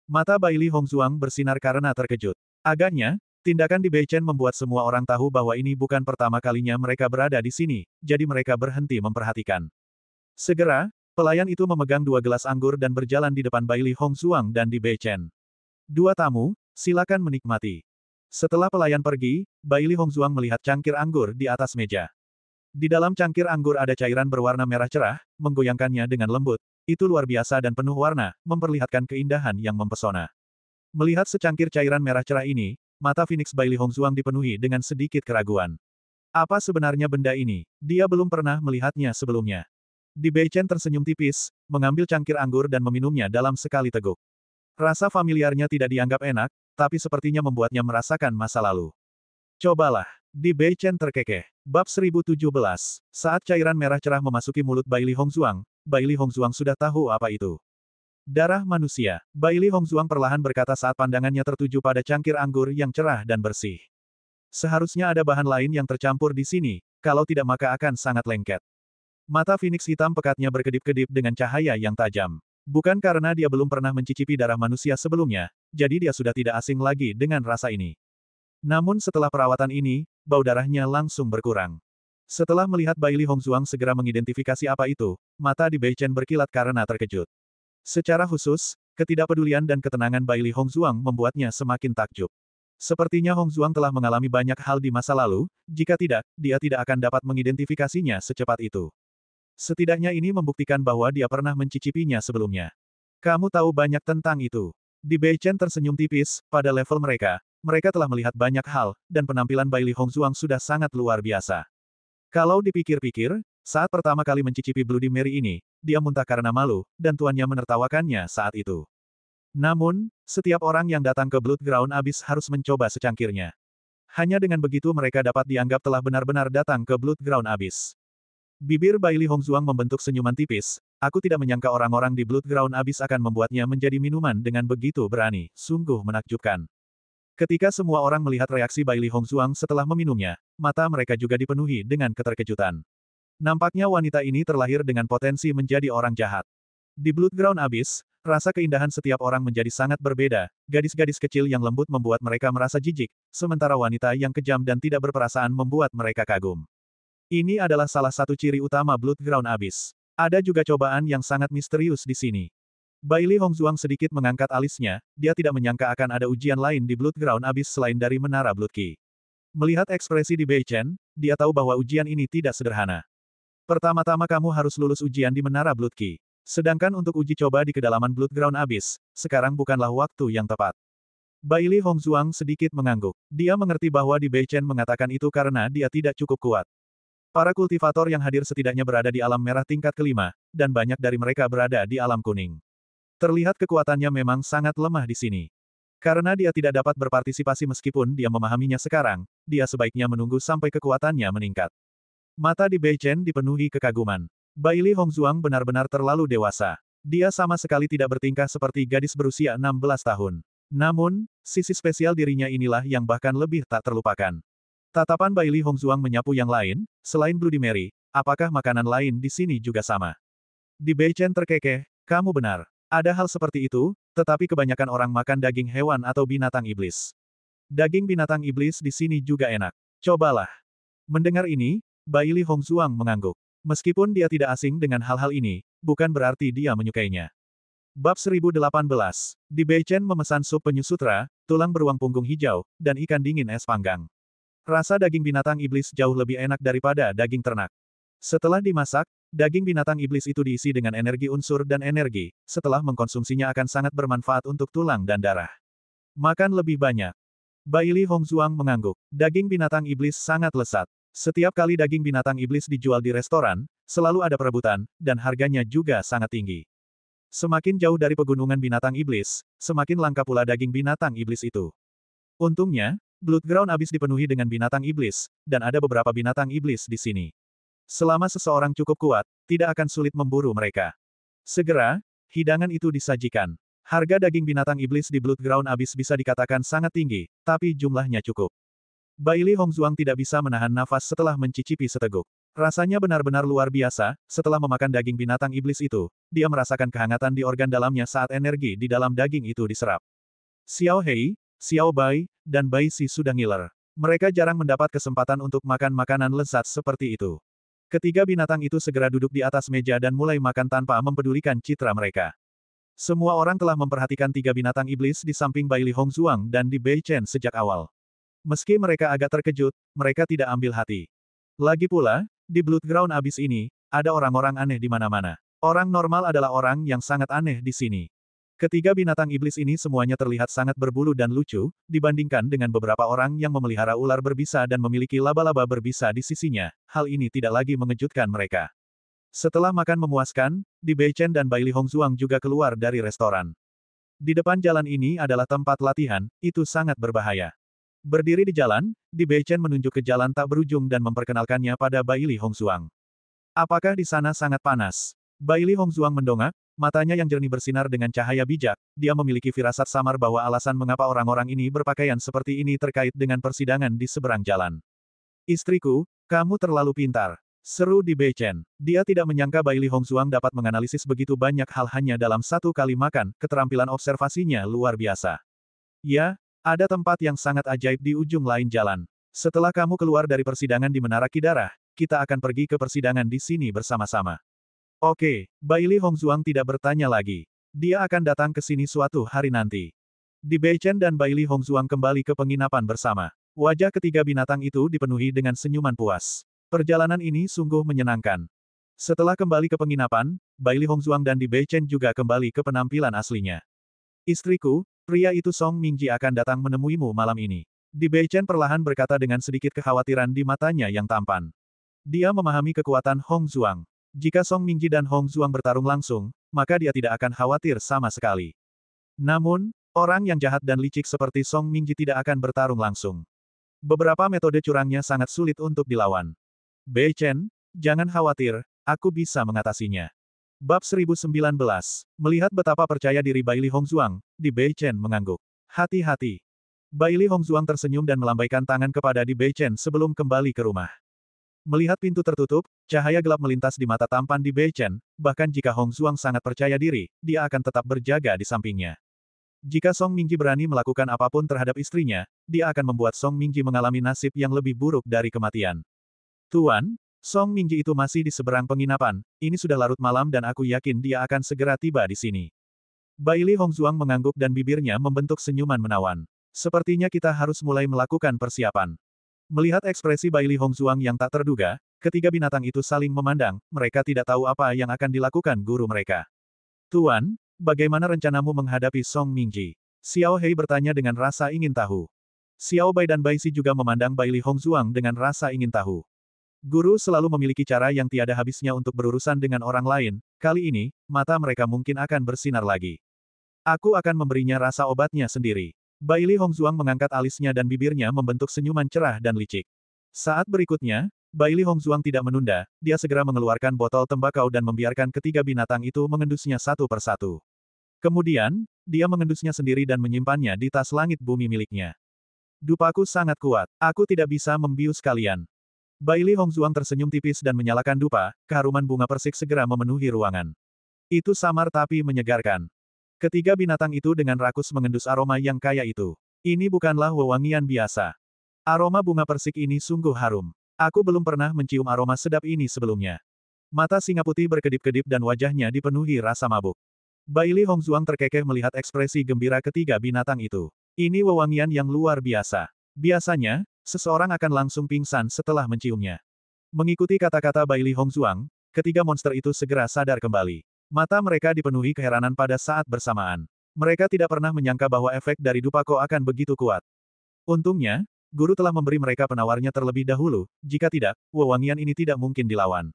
Mata Bai Li Hongzuang bersinar karena terkejut. Agaknya, tindakan Di Bei Chen membuat semua orang tahu bahwa ini bukan pertama kalinya mereka berada di sini, jadi mereka berhenti memperhatikan. Segera, pelayan itu memegang 2 gelas anggur dan berjalan di depan Bai Li Hongzuang dan Di Bei Chen. 2 tamu, silakan menikmati. Setelah pelayan pergi, Bai Li Hongzuang melihat cangkir anggur di atas meja. Di dalam cangkir anggur ada cairan berwarna merah cerah, menggoyangkannya dengan lembut. Itu luar biasa dan penuh warna, memperlihatkan keindahan yang mempesona. Melihat secangkir cairan merah cerah ini, mata Phoenix Bai Li Hongzuang dipenuhi dengan sedikit keraguan. Apa sebenarnya benda ini? Dia belum pernah melihatnya sebelumnya. Di Bei Chen tersenyum tipis, mengambil cangkir anggur dan meminumnya dalam sekali teguk. Rasa familiarnya tidak dianggap enak, tapi sepertinya membuatnya merasakan masa lalu. Cobalah. Di Bei Chen terkekeh. Bab 1017. Saat cairan merah cerah memasuki mulut Bai Li Hongzuang, Bai Li Hongzuang sudah tahu apa itu. Darah manusia. Bai Li Hongzuang perlahan berkata saat pandangannya tertuju pada cangkir anggur yang cerah dan bersih. Seharusnya ada bahan lain yang tercampur di sini, kalau tidak maka akan sangat lengket. Mata Phoenix hitam pekatnya berkedip-kedip dengan cahaya yang tajam. Bukan karena dia belum pernah mencicipi darah manusia sebelumnya, jadi dia sudah tidak asing lagi dengan rasa ini. Namun setelah perawatan ini, bau darahnya langsung berkurang. Setelah melihat Bai Li Hongzuang segera mengidentifikasi apa itu, mata Di Bei Chen berkilat karena terkejut. Secara khusus, ketidakpedulian dan ketenangan Bai Li Hongzuang membuatnya semakin takjub. Sepertinya Hongzuang telah mengalami banyak hal di masa lalu, jika tidak, dia tidak akan dapat mengidentifikasinya secepat itu. Setidaknya ini membuktikan bahwa dia pernah mencicipinya sebelumnya. Kamu tahu banyak tentang itu. Di Bei Chen tersenyum tipis, pada level mereka, mereka telah melihat banyak hal, dan penampilan Bai Li Hongzuang sudah sangat luar biasa. Kalau dipikir-pikir, saat pertama kali mencicipi Bloody Mary ini, dia muntah karena malu, dan tuannya menertawakannya saat itu. Namun, setiap orang yang datang ke Blood Ground Abyss harus mencoba secangkirnya. Hanya dengan begitu mereka dapat dianggap telah benar-benar datang ke Blood Ground Abyss. Bibir Bai Li Hongzuang membentuk senyuman tipis, aku tidak menyangka orang-orang di Blood Ground Abyss akan membuatnya menjadi minuman dengan begitu berani, sungguh menakjubkan. Ketika semua orang melihat reaksi Bai Li Hongzuang setelah meminumnya, mata mereka juga dipenuhi dengan keterkejutan. Nampaknya wanita ini terlahir dengan potensi menjadi orang jahat. Di Blood Ground Abyss, rasa keindahan setiap orang menjadi sangat berbeda, gadis-gadis kecil yang lembut membuat mereka merasa jijik, sementara wanita yang kejam dan tidak berperasaan membuat mereka kagum. Ini adalah salah satu ciri utama Blood Ground Abyss. Ada juga cobaan yang sangat misterius di sini. Bai Li Hongzuang sedikit mengangkat alisnya, dia tidak menyangka akan ada ujian lain di Blood Ground Abyss selain dari Menara Blood Key. Melihat ekspresi di Bei Chen, dia tahu bahwa ujian ini tidak sederhana. Pertama-tama kamu harus lulus ujian di Menara Blood Key. Sedangkan untuk uji coba di kedalaman Blood Ground Abyss, sekarang bukanlah waktu yang tepat. Bailey Hongzuang sedikit mengangguk. Dia mengerti bahwa di Bei Chen mengatakan itu karena dia tidak cukup kuat. Para kultivator yang hadir setidaknya berada di alam merah tingkat kelima, dan banyak dari mereka berada di alam kuning. Terlihat kekuatannya memang sangat lemah di sini. Karena dia tidak dapat berpartisipasi meskipun dia memahaminya sekarang, dia sebaiknya menunggu sampai kekuatannya meningkat. Mata di Bei Chen dipenuhi kekaguman. Bailey Hongzuang benar-benar terlalu dewasa. Dia sama sekali tidak bertingkah seperti gadis berusia 16 tahun. Namun, sisi spesial dirinya inilah yang bahkan lebih tak terlupakan. Tatapan Bailey Hongzuang menyapu yang lain, selain Bloody Mary, apakah makanan lain di sini juga sama? Di Bei Chen terkekeh, kamu benar. Ada hal seperti itu, tetapi kebanyakan orang makan daging hewan atau binatang iblis. Daging binatang iblis di sini juga enak. Cobalah. Mendengar ini, Bailey Hongzuang mengangguk. Meskipun dia tidak asing dengan hal-hal ini, bukan berarti dia menyukainya. Bab 1018. Di Bei Chen memesan sup penyu sutra, tulang beruang punggung hijau, dan ikan dingin es panggang. Rasa daging binatang iblis jauh lebih enak daripada daging ternak. Setelah dimasak, daging binatang iblis itu diisi dengan energi unsur dan energi, setelah mengkonsumsinya akan sangat bermanfaat untuk tulang dan darah. Makan lebih banyak. Bailey Hongzuang mengangguk. Daging binatang iblis sangat lezat. Setiap kali daging binatang iblis dijual di restoran, selalu ada perebutan, dan harganya juga sangat tinggi. Semakin jauh dari pegunungan binatang iblis, semakin langka pula daging binatang iblis itu. Untungnya, Blood Ground Abyss dipenuhi dengan binatang iblis, dan ada beberapa binatang iblis di sini. Selama seseorang cukup kuat, tidak akan sulit memburu mereka. Segera, hidangan itu disajikan. Harga daging binatang iblis di Blood Ground Abyss bisa dikatakan sangat tinggi, tapi jumlahnya cukup. Bailey Hongzuang tidak bisa menahan nafas setelah mencicipi seteguk. Rasanya benar-benar luar biasa, setelah memakan daging binatang iblis itu, dia merasakan kehangatan di organ dalamnya saat energi di dalam daging itu diserap. Xiao Hei, Xiao Bai, dan Bai Si sudah ngiler. Mereka jarang mendapat kesempatan untuk makan makanan lezat seperti itu. Ketiga binatang itu segera duduk di atas meja dan mulai makan tanpa mempedulikan citra mereka. Semua orang telah memperhatikan tiga binatang iblis di samping Bailey Hongzuang dan di Bei Chen sejak awal. Meski mereka agak terkejut, mereka tidak ambil hati. Lagi pula, di Blood Ground Abyss ini, ada orang-orang aneh di mana-mana. Orang normal adalah orang yang sangat aneh di sini. Ketiga binatang iblis ini semuanya terlihat sangat berbulu dan lucu, dibandingkan dengan beberapa orang yang memelihara ular berbisa dan memiliki laba-laba berbisa di sisinya. Hal ini tidak lagi mengejutkan mereka. Setelah makan memuaskan, Di Bei Chen dan Bailey Hongzuang juga keluar dari restoran. Di depan jalan ini adalah tempat latihan, itu sangat berbahaya. Berdiri di jalan, Di Bei Chen menunjuk ke jalan tak berujung dan memperkenalkannya pada Bailey Hongzuang. Apakah di sana sangat panas? Bailey Hongzuang mendongak, matanya yang jernih bersinar dengan cahaya bijak, dia memiliki firasat samar bahwa alasan mengapa orang-orang ini berpakaian seperti ini terkait dengan persidangan di seberang jalan. Istriku, kamu terlalu pintar. Seru Di Bei Chen. Dia tidak menyangka Bailey Hongzuang dapat menganalisis begitu banyak hal hanya dalam satu kali makan, keterampilan observasinya luar biasa. Ya, ada tempat yang sangat ajaib di ujung lain jalan. Setelah kamu keluar dari persidangan di Menara Kidarah, kita akan pergi ke persidangan di sini bersama-sama. Oke, Bailey Hongzuang tidak bertanya lagi. Dia akan datang ke sini suatu hari nanti. Di Bei Chen dan Bailey Hongzuang kembali ke penginapan bersama. Wajah ketiga binatang itu dipenuhi dengan senyuman puas. Perjalanan ini sungguh menyenangkan. Setelah kembali ke penginapan, Bailey Hongzuang dan Di Bei Chen juga kembali ke penampilan aslinya. Istriku, pria itu Song Mingji akan datang menemuimu malam ini. Di Bei Chen perlahan berkata dengan sedikit kekhawatiran di matanya yang tampan. Dia memahami kekuatan Hong Zuang. Jika Song Mingji dan Hong Zuang bertarung langsung, maka dia tidak akan khawatir sama sekali. Namun, orang yang jahat dan licik seperti Song Mingji tidak akan bertarung langsung. Beberapa metode curangnya sangat sulit untuk dilawan. Bei Chen, jangan khawatir, aku bisa mengatasinya. Bab 1019. Melihat betapa percaya diri Bailey Hongzuang, Di Bei Chen mengangguk. Hati-hati. Bailey Hongzuang tersenyum dan melambaikan tangan kepada Di Bei Chen sebelum kembali ke rumah. Melihat pintu tertutup, cahaya gelap melintas di mata tampan Di Bei Chen, bahkan jika Hongzuang sangat percaya diri, dia akan tetap berjaga di sampingnya. Jika Song Mingji berani melakukan apapun terhadap istrinya, dia akan membuat Song Mingji mengalami nasib yang lebih buruk dari kematian. Tuan, Song Mingji itu masih di seberang penginapan, ini sudah larut malam dan aku yakin dia akan segera tiba di sini. Bailey Hongzuang mengangguk dan bibirnya membentuk senyuman menawan. Sepertinya kita harus mulai melakukan persiapan. Melihat ekspresi Bai Li Hongzuang yang tak terduga, ketiga binatang itu saling memandang, mereka tidak tahu apa yang akan dilakukan guru mereka. Tuan, bagaimana rencanamu menghadapi Song Mingji? Xiao Hei bertanya dengan rasa ingin tahu. Xiao Bai dan Bai Si juga memandang Bai Li Hongzuang dengan rasa ingin tahu. Guru selalu memiliki cara yang tiada habisnya untuk berurusan dengan orang lain, kali ini, mata mereka mungkin akan bersinar lagi. Aku akan memberinya rasa obatnya sendiri. Bai Li Hongzuang mengangkat alisnya dan bibirnya membentuk senyuman cerah dan licik. Saat berikutnya, Bai Li Hongzuang tidak menunda, dia segera mengeluarkan botol tembakau dan membiarkan ketiga binatang itu mengendusnya satu persatu. Kemudian, dia mengendusnya sendiri dan menyimpannya di tas langit bumi miliknya. Dupaku sangat kuat, aku tidak bisa membius kalian. Bai Li Hongzuang tersenyum tipis dan menyalakan dupa, keharuman bunga persik segera memenuhi ruangan. Itu samar tapi menyegarkan. Ketiga binatang itu dengan rakus mengendus aroma yang kaya itu. Ini bukanlah wewangian biasa. Aroma bunga persik ini sungguh harum. Aku belum pernah mencium aroma sedap ini sebelumnya. Mata singa putih berkedip-kedip dan wajahnya dipenuhi rasa mabuk. Bai Li Hongzuang terkekeh melihat ekspresi gembira ketiga binatang itu. Ini wewangian yang luar biasa. Biasanya, seseorang akan langsung pingsan setelah menciumnya. Mengikuti kata-kata Bai Li Hongzuang, ketiga monster itu segera sadar kembali. Mata mereka dipenuhi keheranan pada saat bersamaan. Mereka tidak pernah menyangka bahwa efek dari Dupako akan begitu kuat. Untungnya, guru telah memberi mereka penawarnya terlebih dahulu, jika tidak, wewangian ini tidak mungkin dilawan.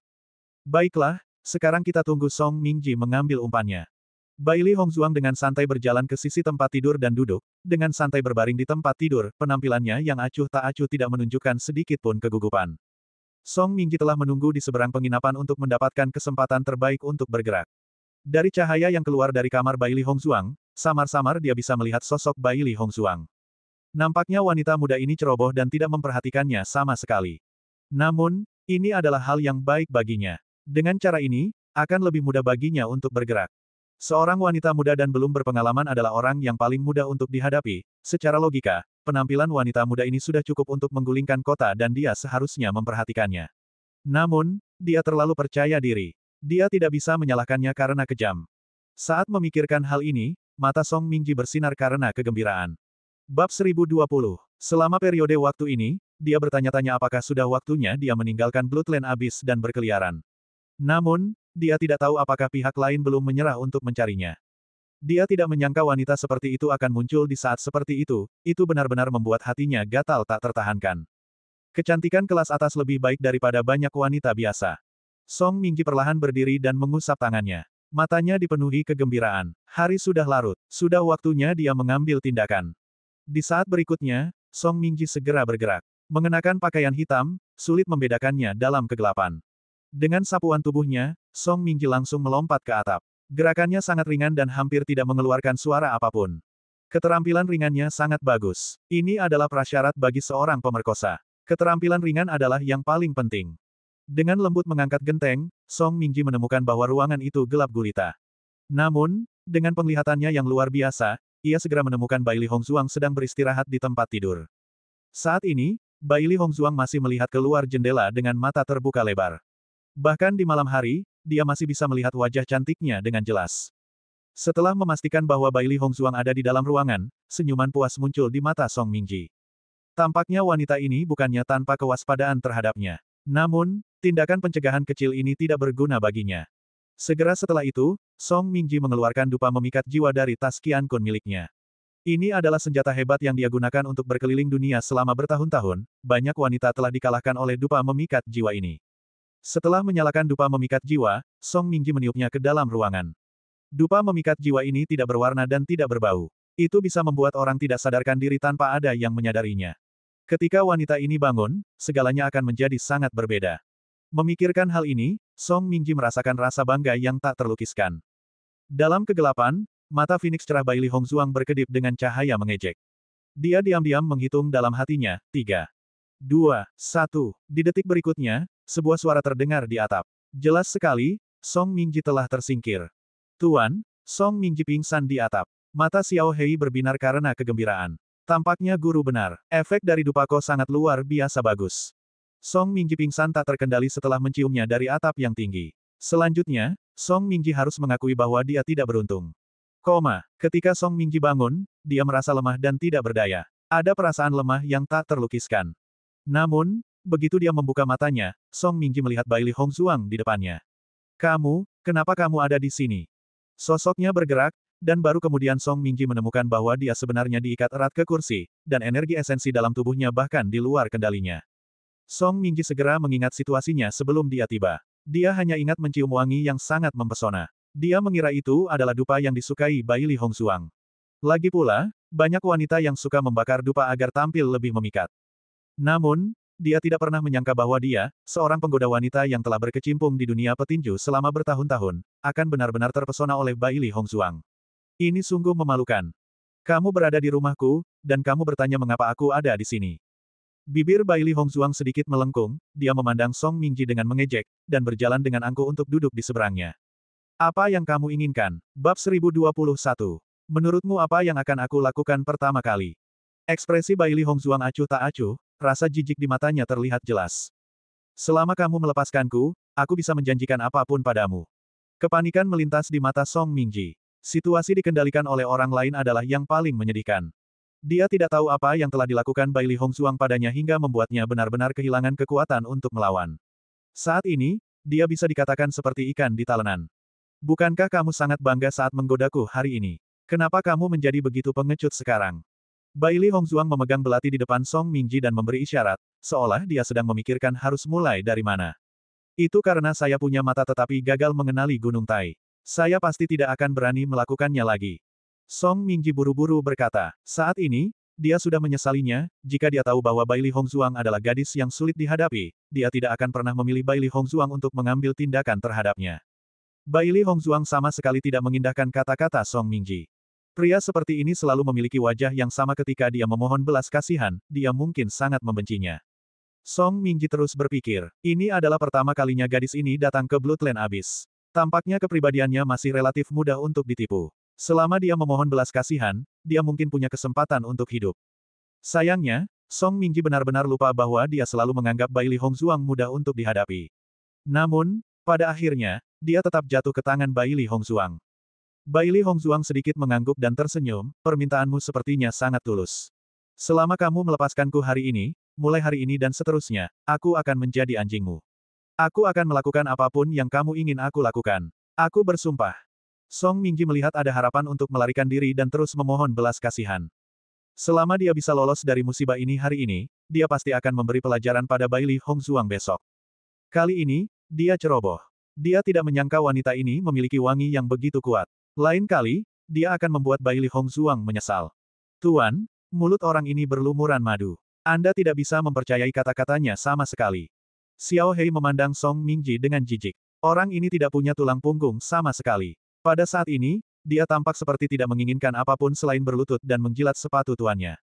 Baiklah, sekarang kita tunggu Song Mingji mengambil umpannya. Bai Li Hongzuang dengan santai berjalan ke sisi tempat tidur dan duduk, dengan santai berbaring di tempat tidur, penampilannya yang acuh tak acuh tidak menunjukkan sedikit pun kegugupan. Song Mingji telah menunggu di seberang penginapan untuk mendapatkan kesempatan terbaik untuk bergerak. Dari cahaya yang keluar dari kamar Bai Li Hongzuang, samar-samar dia bisa melihat sosok Bai Li Hongzuang. Nampaknya wanita muda ini ceroboh dan tidak memperhatikannya sama sekali. Namun, ini adalah hal yang baik baginya. Dengan cara ini, akan lebih mudah baginya untuk bergerak. Seorang wanita muda dan belum berpengalaman adalah orang yang paling mudah untuk dihadapi. Secara logika, penampilan wanita muda ini sudah cukup untuk menggulingkan kota dan dia seharusnya memperhatikannya. Namun, dia terlalu percaya diri. Dia tidak bisa menyalahkannya karena kejam. Saat memikirkan hal ini, mata Song Mingji bersinar karena kegembiraan. Bab 1020. Selama periode waktu ini, dia bertanya-tanya apakah sudah waktunya dia meninggalkan Bloodland Abyss dan berkeliaran. Namun, dia tidak tahu apakah pihak lain belum menyerah untuk mencarinya. Dia tidak menyangka wanita seperti itu akan muncul di saat seperti itu benar-benar membuat hatinya gatal tak tertahankan. Kecantikan kelas atas lebih baik daripada banyak wanita biasa. Song Mingji perlahan berdiri dan mengusap tangannya. Matanya dipenuhi kegembiraan. Hari sudah larut, sudah waktunya dia mengambil tindakan. Di saat berikutnya, Song Mingji segera bergerak. Mengenakan pakaian hitam, sulit membedakannya dalam kegelapan. Dengan sapuan tubuhnya, Song Mingji langsung melompat ke atap. Gerakannya sangat ringan dan hampir tidak mengeluarkan suara apapun. Keterampilan ringannya sangat bagus. Ini adalah prasyarat bagi seorang pemerkosa. Keterampilan ringan adalah yang paling penting. Dengan lembut mengangkat genteng, Song Mingji menemukan bahwa ruangan itu gelap gulita. Namun, dengan penglihatannya yang luar biasa, ia segera menemukan Bai Li Hongzuang sedang beristirahat di tempat tidur. Saat ini, Bai Li Hongzuang masih melihat keluar jendela dengan mata terbuka lebar. Bahkan di malam hari, dia masih bisa melihat wajah cantiknya dengan jelas. Setelah memastikan bahwa Bai Li Hongzuang ada di dalam ruangan, senyuman puas muncul di mata Song Mingji. Tampaknya wanita ini bukannya tanpa kewaspadaan terhadapnya. Namun, tindakan pencegahan kecil ini tidak berguna baginya. Segera setelah itu, Song Mingji mengeluarkan dupa memikat jiwa dari tas Qian Kun miliknya. Ini adalah senjata hebat yang dia gunakan untuk berkeliling dunia selama bertahun-tahun, banyak wanita telah dikalahkan oleh dupa memikat jiwa ini. Setelah menyalakan dupa memikat jiwa, Song Mingji meniupnya ke dalam ruangan. Dupa memikat jiwa ini tidak berwarna dan tidak berbau. Itu bisa membuat orang tidak sadarkan diri tanpa ada yang menyadarinya. Ketika wanita ini bangun, segalanya akan menjadi sangat berbeda. Memikirkan hal ini, Song Mingji merasakan rasa bangga yang tak terlukiskan. Dalam kegelapan, mata Phoenix cerah Bai Li Hongzuang berkedip dengan cahaya mengejek. Dia diam-diam menghitung dalam hatinya, 3, 2, 1. Di detik berikutnya, sebuah suara terdengar di atap. Jelas sekali, Song Mingji telah tersingkir. Tuan, Song Mingji pingsan di atap. Mata Xiao Hei berbinar karena kegembiraan. Tampaknya guru benar. Efek dari Dupako sangat luar biasa bagus. Song Mingji pingsan tak terkendali setelah menciumnya dari atap yang tinggi. Selanjutnya, Song Mingji harus mengakui bahwa dia tidak beruntung. Ketika Song Mingji bangun, dia merasa lemah dan tidak berdaya. Ada perasaan lemah yang tak terlukiskan. Namun, begitu dia membuka matanya, Song Mingji melihat Bailey Hongzuang di depannya. Kenapa kamu ada di sini? Sosoknya bergerak, dan baru kemudian Song Mingji menemukan bahwa dia sebenarnya diikat erat ke kursi, dan energi esensi dalam tubuhnya bahkan di luar kendalinya. Song Mingji segera mengingat situasinya sebelum dia tiba. Dia hanya ingat mencium wangi yang sangat mempesona. Dia mengira itu adalah dupa yang disukai Bailey Hongzuang. Lagi pula, banyak wanita yang suka membakar dupa agar tampil lebih memikat. Namun, dia tidak pernah menyangka bahwa dia, seorang penggoda wanita yang telah berkecimpung di dunia petinju selama bertahun-tahun, akan benar-benar terpesona oleh Bailey Hongzuang. Ini sungguh memalukan. Kamu berada di rumahku, dan kamu bertanya mengapa aku ada di sini. Bibir Bailey Hongzuang sedikit melengkung, dia memandang Song Mingji dengan mengejek, dan berjalan dengan angkuh untuk duduk di seberangnya. Apa yang kamu inginkan? Bab 1021. Menurutmu apa yang akan aku lakukan pertama kali? Ekspresi Bailey Hongzuang acuh tak acuh, rasa jijik di matanya terlihat jelas. Selama kamu melepaskanku, aku bisa menjanjikan apapun padamu. Kepanikan melintas di mata Song Mingji. Situasi dikendalikan oleh orang lain adalah yang paling menyedihkan. Dia tidak tahu apa yang telah dilakukan Bailey Hongzuang padanya hingga membuatnya benar-benar kehilangan kekuatan untuk melawan. Saat ini, dia bisa dikatakan seperti ikan di talenan. Bukankah kamu sangat bangga saat menggodaku hari ini? Kenapa kamu menjadi begitu pengecut sekarang? Bailey Hongzuang memegang belati di depan Song Mingji dan memberi isyarat, seolah dia sedang memikirkan harus mulai dari mana. Itu karena saya punya mata tetapi gagal mengenali Gunung Tai. Saya pasti tidak akan berani melakukannya lagi. Song Mingji buru-buru berkata, saat ini, dia sudah menyesalinya, jika dia tahu bahwa Bailey Hongzuang adalah gadis yang sulit dihadapi, dia tidak akan pernah memilih Bailey Hongzuang untuk mengambil tindakan terhadapnya. Bailey Hongzuang sama sekali tidak mengindahkan kata-kata Song Mingji. Pria seperti ini selalu memiliki wajah yang sama ketika dia memohon belas kasihan, dia mungkin sangat membencinya. Song Mingji terus berpikir, ini adalah pertama kalinya gadis ini datang ke Bloodland Abyss. Tampaknya kepribadiannya masih relatif mudah untuk ditipu. Selama dia memohon belas kasihan, dia mungkin punya kesempatan untuk hidup. Sayangnya, Song Mingji benar-benar lupa bahwa dia selalu menganggap Bailey Hongzuang mudah untuk dihadapi. Namun, pada akhirnya, dia tetap jatuh ke tangan Bailey Hongzuang. Bailey Hongzuang sedikit mengangguk dan tersenyum, permintaanmu sepertinya sangat tulus. Selama kamu melepaskanku hari ini, mulai hari ini dan seterusnya, aku akan menjadi anjingmu. Aku akan melakukan apapun yang kamu ingin aku lakukan. Aku bersumpah. Song Mingji melihat ada harapan untuk melarikan diri dan terus memohon belas kasihan. Selama dia bisa lolos dari musibah ini hari ini, dia pasti akan memberi pelajaran pada Bailey Hongzuang besok. Kali ini, dia ceroboh. Dia tidak menyangka wanita ini memiliki wangi yang begitu kuat. Lain kali, dia akan membuat Bailey Hongzuang menyesal. Tuan, mulut orang ini berlumuran madu. Anda tidak bisa mempercayai kata-katanya sama sekali. Xiao Hei memandang Song Mingji dengan jijik. Orang ini tidak punya tulang punggung sama sekali. Pada saat ini, dia tampak seperti tidak menginginkan apapun selain berlutut dan menjilat sepatu tuannya.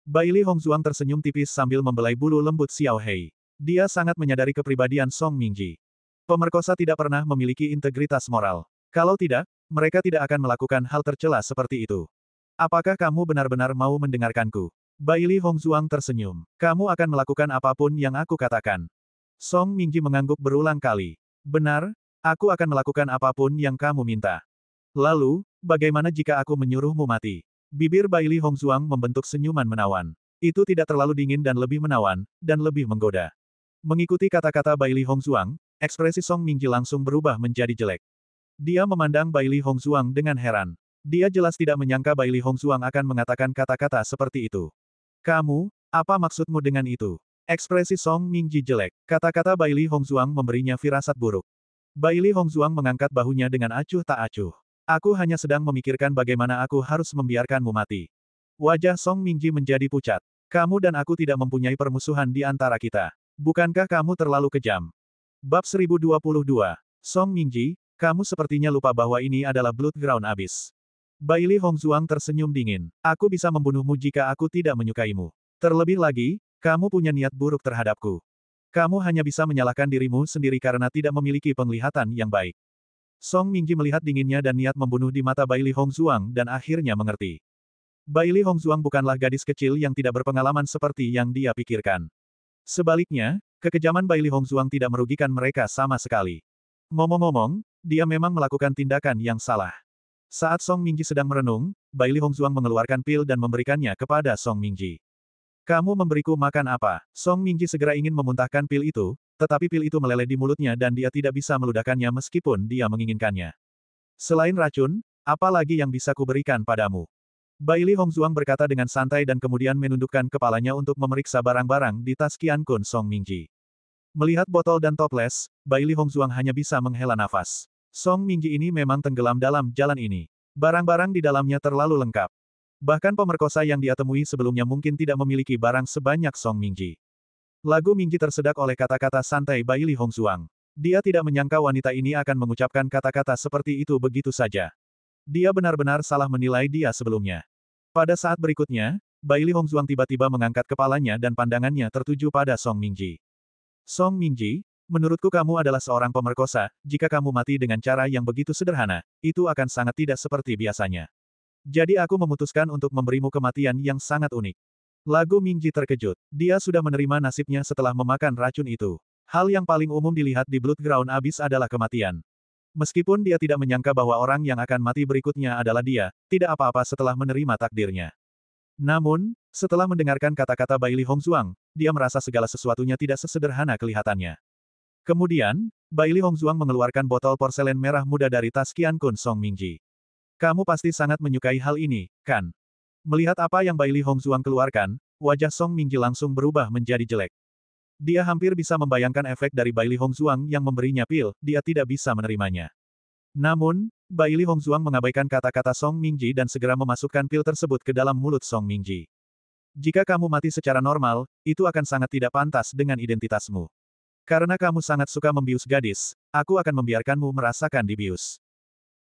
Bailey Hongzuang tersenyum tipis sambil membelai bulu lembut Xiao Hei. Dia sangat menyadari kepribadian Song Mingji. Pemerkosa tidak pernah memiliki integritas moral. Kalau tidak, mereka tidak akan melakukan hal tercela seperti itu. Apakah kamu benar-benar mau mendengarkanku? Bailey Hongzuang tersenyum. Kamu akan melakukan apapun yang aku katakan. Song Mingji mengangguk berulang kali. Benar, aku akan melakukan apapun yang kamu minta. Lalu, bagaimana jika aku menyuruhmu mati? Bibir Bailey Hongzuang membentuk senyuman menawan. Itu tidak terlalu dingin dan lebih menawan, dan lebih menggoda. Mengikuti kata-kata Bailey Hongzuang, ekspresi Song Mingji langsung berubah menjadi jelek. Dia memandang Bailey Hongzuang dengan heran. Dia jelas tidak menyangka Bailey Hongzuang akan mengatakan kata-kata seperti itu. Kamu, apa maksudmu dengan itu? Ekspresi Song Mingji jelek. Kata-kata Bailey Hongzuang memberinya firasat buruk. Bailey Hongzuang mengangkat bahunya dengan acuh tak acuh. Aku hanya sedang memikirkan bagaimana aku harus membiarkanmu mati. Wajah Song Mingji menjadi pucat. Kamu dan aku tidak mempunyai permusuhan di antara kita. Bukankah kamu terlalu kejam? Bab 1022. Song Mingji, kamu sepertinya lupa bahwa ini adalah Bloodground Abyss. Bailey Hongzuang tersenyum dingin. Aku bisa membunuhmu jika aku tidak menyukaimu. Terlebih lagi, kamu punya niat buruk terhadapku. Kamu hanya bisa menyalahkan dirimu sendiri karena tidak memiliki penglihatan yang baik. Song Mingji melihat dinginnya dan niat membunuh di mata Bailey Hongzuang dan akhirnya mengerti. Bailey Hongzuang bukanlah gadis kecil yang tidak berpengalaman seperti yang dia pikirkan. Sebaliknya, kekejaman Bailey Hongzuang tidak merugikan mereka sama sekali. Ngomong-ngomong, dia memang melakukan tindakan yang salah. Saat Song Mingji sedang merenung, Bailey Hongzuang mengeluarkan pil dan memberikannya kepada Song Mingji. Kamu memberiku makan apa? Song Mingji segera ingin memuntahkan pil itu, tetapi pil itu meleleh di mulutnya dan dia tidak bisa meludahkannya meskipun dia menginginkannya. Selain racun, apa lagi yang bisa kuberikan padamu? Baili Hongzuang berkata dengan santai dan kemudian menundukkan kepalanya untuk memeriksa barang-barang di tas Qian Kun Song Mingji. Melihat botol dan toples, Baili Hongzuang hanya bisa menghela nafas. Song Mingji ini memang tenggelam dalam jalan ini. Barang-barang di dalamnya terlalu lengkap. Bahkan pemerkosa yang dia temui sebelumnya mungkin tidak memiliki barang sebanyak Song Mingji. Lagu Mingji tersedak oleh kata-kata santai Baili Hongzuang. Dia tidak menyangka wanita ini akan mengucapkan kata-kata seperti itu begitu saja. Dia benar-benar salah menilai dia sebelumnya. Pada saat berikutnya, Baili Hongzuang tiba-tiba mengangkat kepalanya dan pandangannya tertuju pada Song Mingji. Song Mingji, menurutku kamu adalah seorang pemerkosa, jika kamu mati dengan cara yang begitu sederhana, itu akan sangat tidak seperti biasanya. Jadi aku memutuskan untuk memberimu kematian yang sangat unik. Lagu Mingji terkejut. Dia sudah menerima nasibnya setelah memakan racun itu. Hal yang paling umum dilihat di Blood Ground Abyss adalah kematian. Meskipun dia tidak menyangka bahwa orang yang akan mati berikutnya adalah dia, tidak apa-apa setelah menerima takdirnya. Namun, setelah mendengarkan kata-kata Baili Hongzuang, dia merasa segala sesuatunya tidak sesederhana kelihatannya. Kemudian, Baili Hongzuang mengeluarkan botol porselen merah muda dari tas Qian Kun Song Mingji. Kamu pasti sangat menyukai hal ini, kan? Melihat apa yang Baili Hongzuang keluarkan, wajah Song Mingji langsung berubah menjadi jelek. Dia hampir bisa membayangkan efek dari Baili Hongzuang yang memberinya pil, dia tidak bisa menerimanya. Namun, Baili Hongzuang mengabaikan kata-kata Song Mingji dan segera memasukkan pil tersebut ke dalam mulut Song Mingji. Jika kamu mati secara normal, itu akan sangat tidak pantas dengan identitasmu. Karena kamu sangat suka membius gadis, aku akan membiarkanmu merasakan dibius.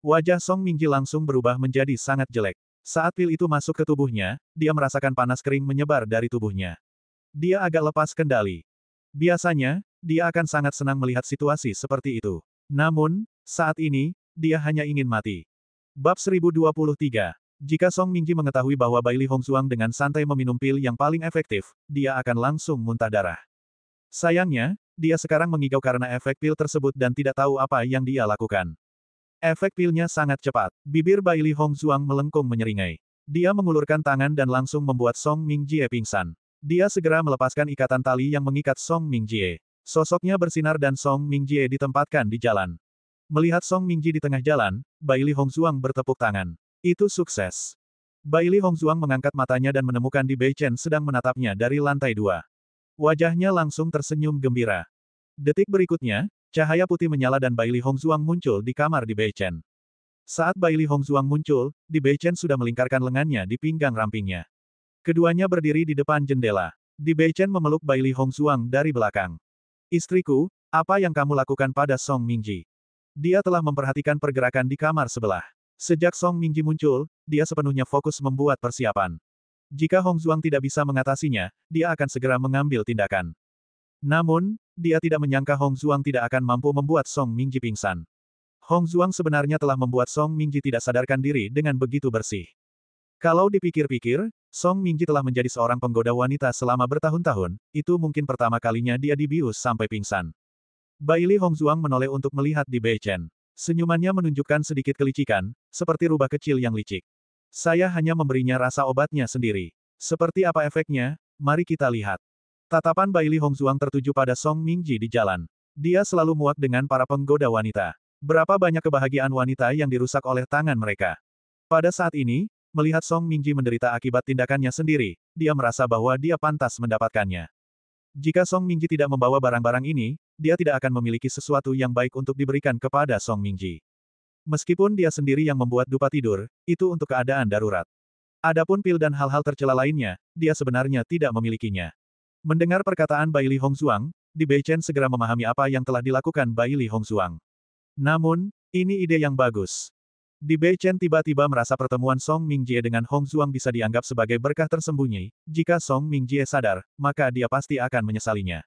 Wajah Song Mingji langsung berubah menjadi sangat jelek. Saat pil itu masuk ke tubuhnya, dia merasakan panas kering menyebar dari tubuhnya. Dia agak lepas kendali. Biasanya, dia akan sangat senang melihat situasi seperti itu. Namun, saat ini, dia hanya ingin mati. Bab 1023. Jika Song Mingji mengetahui bahwa Baili Hongzuang dengan santai meminum pil yang paling efektif, dia akan langsung muntah darah. Sayangnya, dia sekarang mengigau karena efek pil tersebut dan tidak tahu apa yang dia lakukan. Efek pilnya sangat cepat. Bibir Baili Hongzuang melengkung menyeringai. Dia mengulurkan tangan dan langsung membuat Song Mingjie pingsan. Dia segera melepaskan ikatan tali yang mengikat Song Mingjie. Sosoknya bersinar dan Song Mingjie ditempatkan di jalan. Melihat Song Mingji di tengah jalan, Baili Hongzuang bertepuk tangan. Itu sukses. Baili Hongzuang mengangkat matanya dan menemukan Di Bei Chen sedang menatapnya dari lantai 2. Wajahnya langsung tersenyum gembira. Detik berikutnya, cahaya putih menyala dan Baili Hongzuang muncul di kamar Di Bei Chen. Saat Baili Hongzuang muncul, Di Bei Chen sudah melingkarkan lengannya di pinggang rampingnya. Keduanya berdiri di depan jendela. Di Bei Chen memeluk Baili Hongzuang dari belakang. Istriku, apa yang kamu lakukan pada Song Mingji? Dia telah memperhatikan pergerakan di kamar sebelah. Sejak Song Mingji muncul, dia sepenuhnya fokus membuat persiapan. Jika Hongzuang tidak bisa mengatasinya, dia akan segera mengambil tindakan. Namun, dia tidak menyangka Hongzuang tidak akan mampu membuat Song Mingji pingsan. Hongzuang sebenarnya telah membuat Song Mingji tidak sadarkan diri dengan begitu bersih. Kalau dipikir-pikir, Song Mingji telah menjadi seorang penggoda wanita selama bertahun-tahun, itu mungkin pertama kalinya dia dibius sampai pingsan. Baili Hongzuang menoleh untuk melihat Di Bei Chen. Senyumannya menunjukkan sedikit kelicikan, seperti rubah kecil yang licik. Saya hanya memberinya rasa obatnya sendiri. Seperti apa efeknya, mari kita lihat. Tatapan Baili Hongzuang tertuju pada Song Mingji di jalan. Dia selalu muak dengan para penggoda wanita. Berapa banyak kebahagiaan wanita yang dirusak oleh tangan mereka. Pada saat ini, melihat Song Mingji menderita akibat tindakannya sendiri, dia merasa bahwa dia pantas mendapatkannya. Jika Song Mingji tidak membawa barang-barang ini, dia tidak akan memiliki sesuatu yang baik untuk diberikan kepada Song Mingji. Meskipun dia sendiri yang membuat dupa tidur, itu untuk keadaan darurat. Adapun pil dan hal-hal tercela lainnya, dia sebenarnya tidak memilikinya. Mendengar perkataan Baili Hongzuang, Di Bei Chen segera memahami apa yang telah dilakukan Baili Hongzuang. Namun, ini ide yang bagus. Di Bei Chen tiba-tiba merasa pertemuan Song Mingjie dengan Hongzuang bisa dianggap sebagai berkah tersembunyi. Jika Song Mingjie sadar, maka dia pasti akan menyesalinya.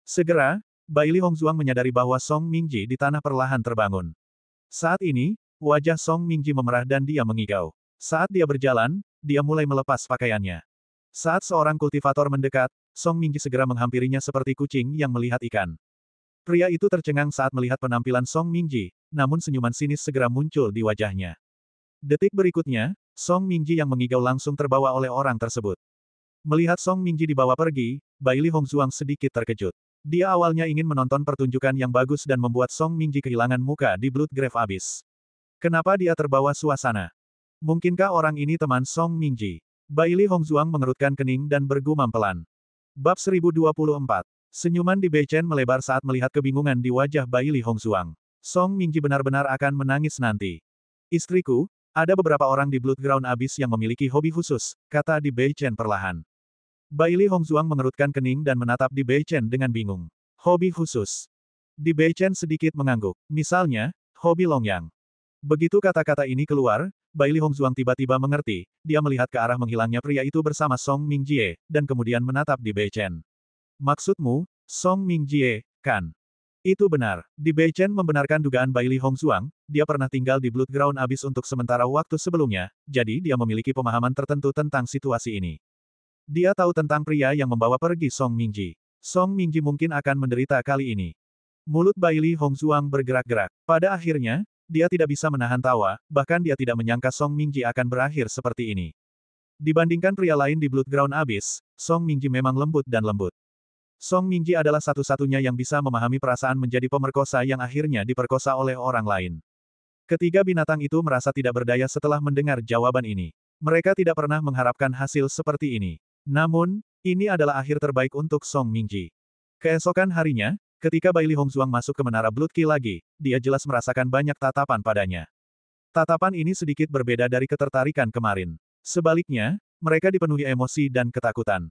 Segera, Baili Hongzuang menyadari bahwa Song Mingji di tanah perlahan terbangun. Saat ini, wajah Song Mingji memerah dan dia mengigau. Saat dia berjalan, dia mulai melepas pakaiannya. Saat seorang kultivator mendekat, Song Mingji segera menghampirinya seperti kucing yang melihat ikan. Pria itu tercengang saat melihat penampilan Song Mingji, namun senyuman sinis segera muncul di wajahnya. Detik berikutnya, Song Mingji yang mengigau langsung terbawa oleh orang tersebut. Melihat Song Mingji dibawa pergi, Bailey Hongzuang sedikit terkejut. Dia awalnya ingin menonton pertunjukan yang bagus dan membuat Song Mingji kehilangan muka di Bloodgrave Abyss. Kenapa dia terbawa suasana? Mungkinkah orang ini teman Song Mingji? Bailey Hongzuang mengerutkan kening dan bergumam pelan. Bab 1024. Senyuman di Bei Chen melebar saat melihat kebingungan di wajah Bailey Hongzuang. Song Mingji benar-benar akan menangis nanti. Istriku, ada beberapa orang di Bloodground Abyss yang memiliki hobi khusus, kata di Bei Chen perlahan. Bailey Hongzuang mengerutkan kening dan menatap di Bei Chen dengan bingung. Hobi khusus. Di Bei Chen sedikit mengangguk. Misalnya, hobi Longyang. Begitu kata-kata ini keluar, Bailey Hongzuang tiba-tiba mengerti. Dia melihat ke arah menghilangnya pria itu bersama Song Mingjie, dan kemudian menatap di Bei Chen. Maksudmu, Song Mingjie, kan? Itu benar. Di Bei Chen membenarkan dugaan Bailey Hongzuang, dia pernah tinggal di Bloodground Abyss untuk sementara waktu sebelumnya, jadi dia memiliki pemahaman tertentu tentang situasi ini. Dia tahu tentang pria yang membawa pergi Song Mingji. Song Mingji mungkin akan menderita kali ini. Mulut Bailey Hongzuang bergerak-gerak. Pada akhirnya, dia tidak bisa menahan tawa, bahkan dia tidak menyangka Song Mingji akan berakhir seperti ini. Dibandingkan pria lain di Bloodground Abyss, Song Mingji memang lembut dan lembut. Song Mingji adalah satu-satunya yang bisa memahami perasaan menjadi pemerkosa yang akhirnya diperkosa oleh orang lain. Ketiga binatang itu merasa tidak berdaya setelah mendengar jawaban ini. Mereka tidak pernah mengharapkan hasil seperti ini. Namun, ini adalah akhir terbaik untuk Song Mingji. Keesokan harinya, ketika Bailey Hongzuang masuk ke menara Blood Key lagi, dia jelas merasakan banyak tatapan padanya. Tatapan ini sedikit berbeda dari ketertarikan kemarin. Sebaliknya, mereka dipenuhi emosi dan ketakutan.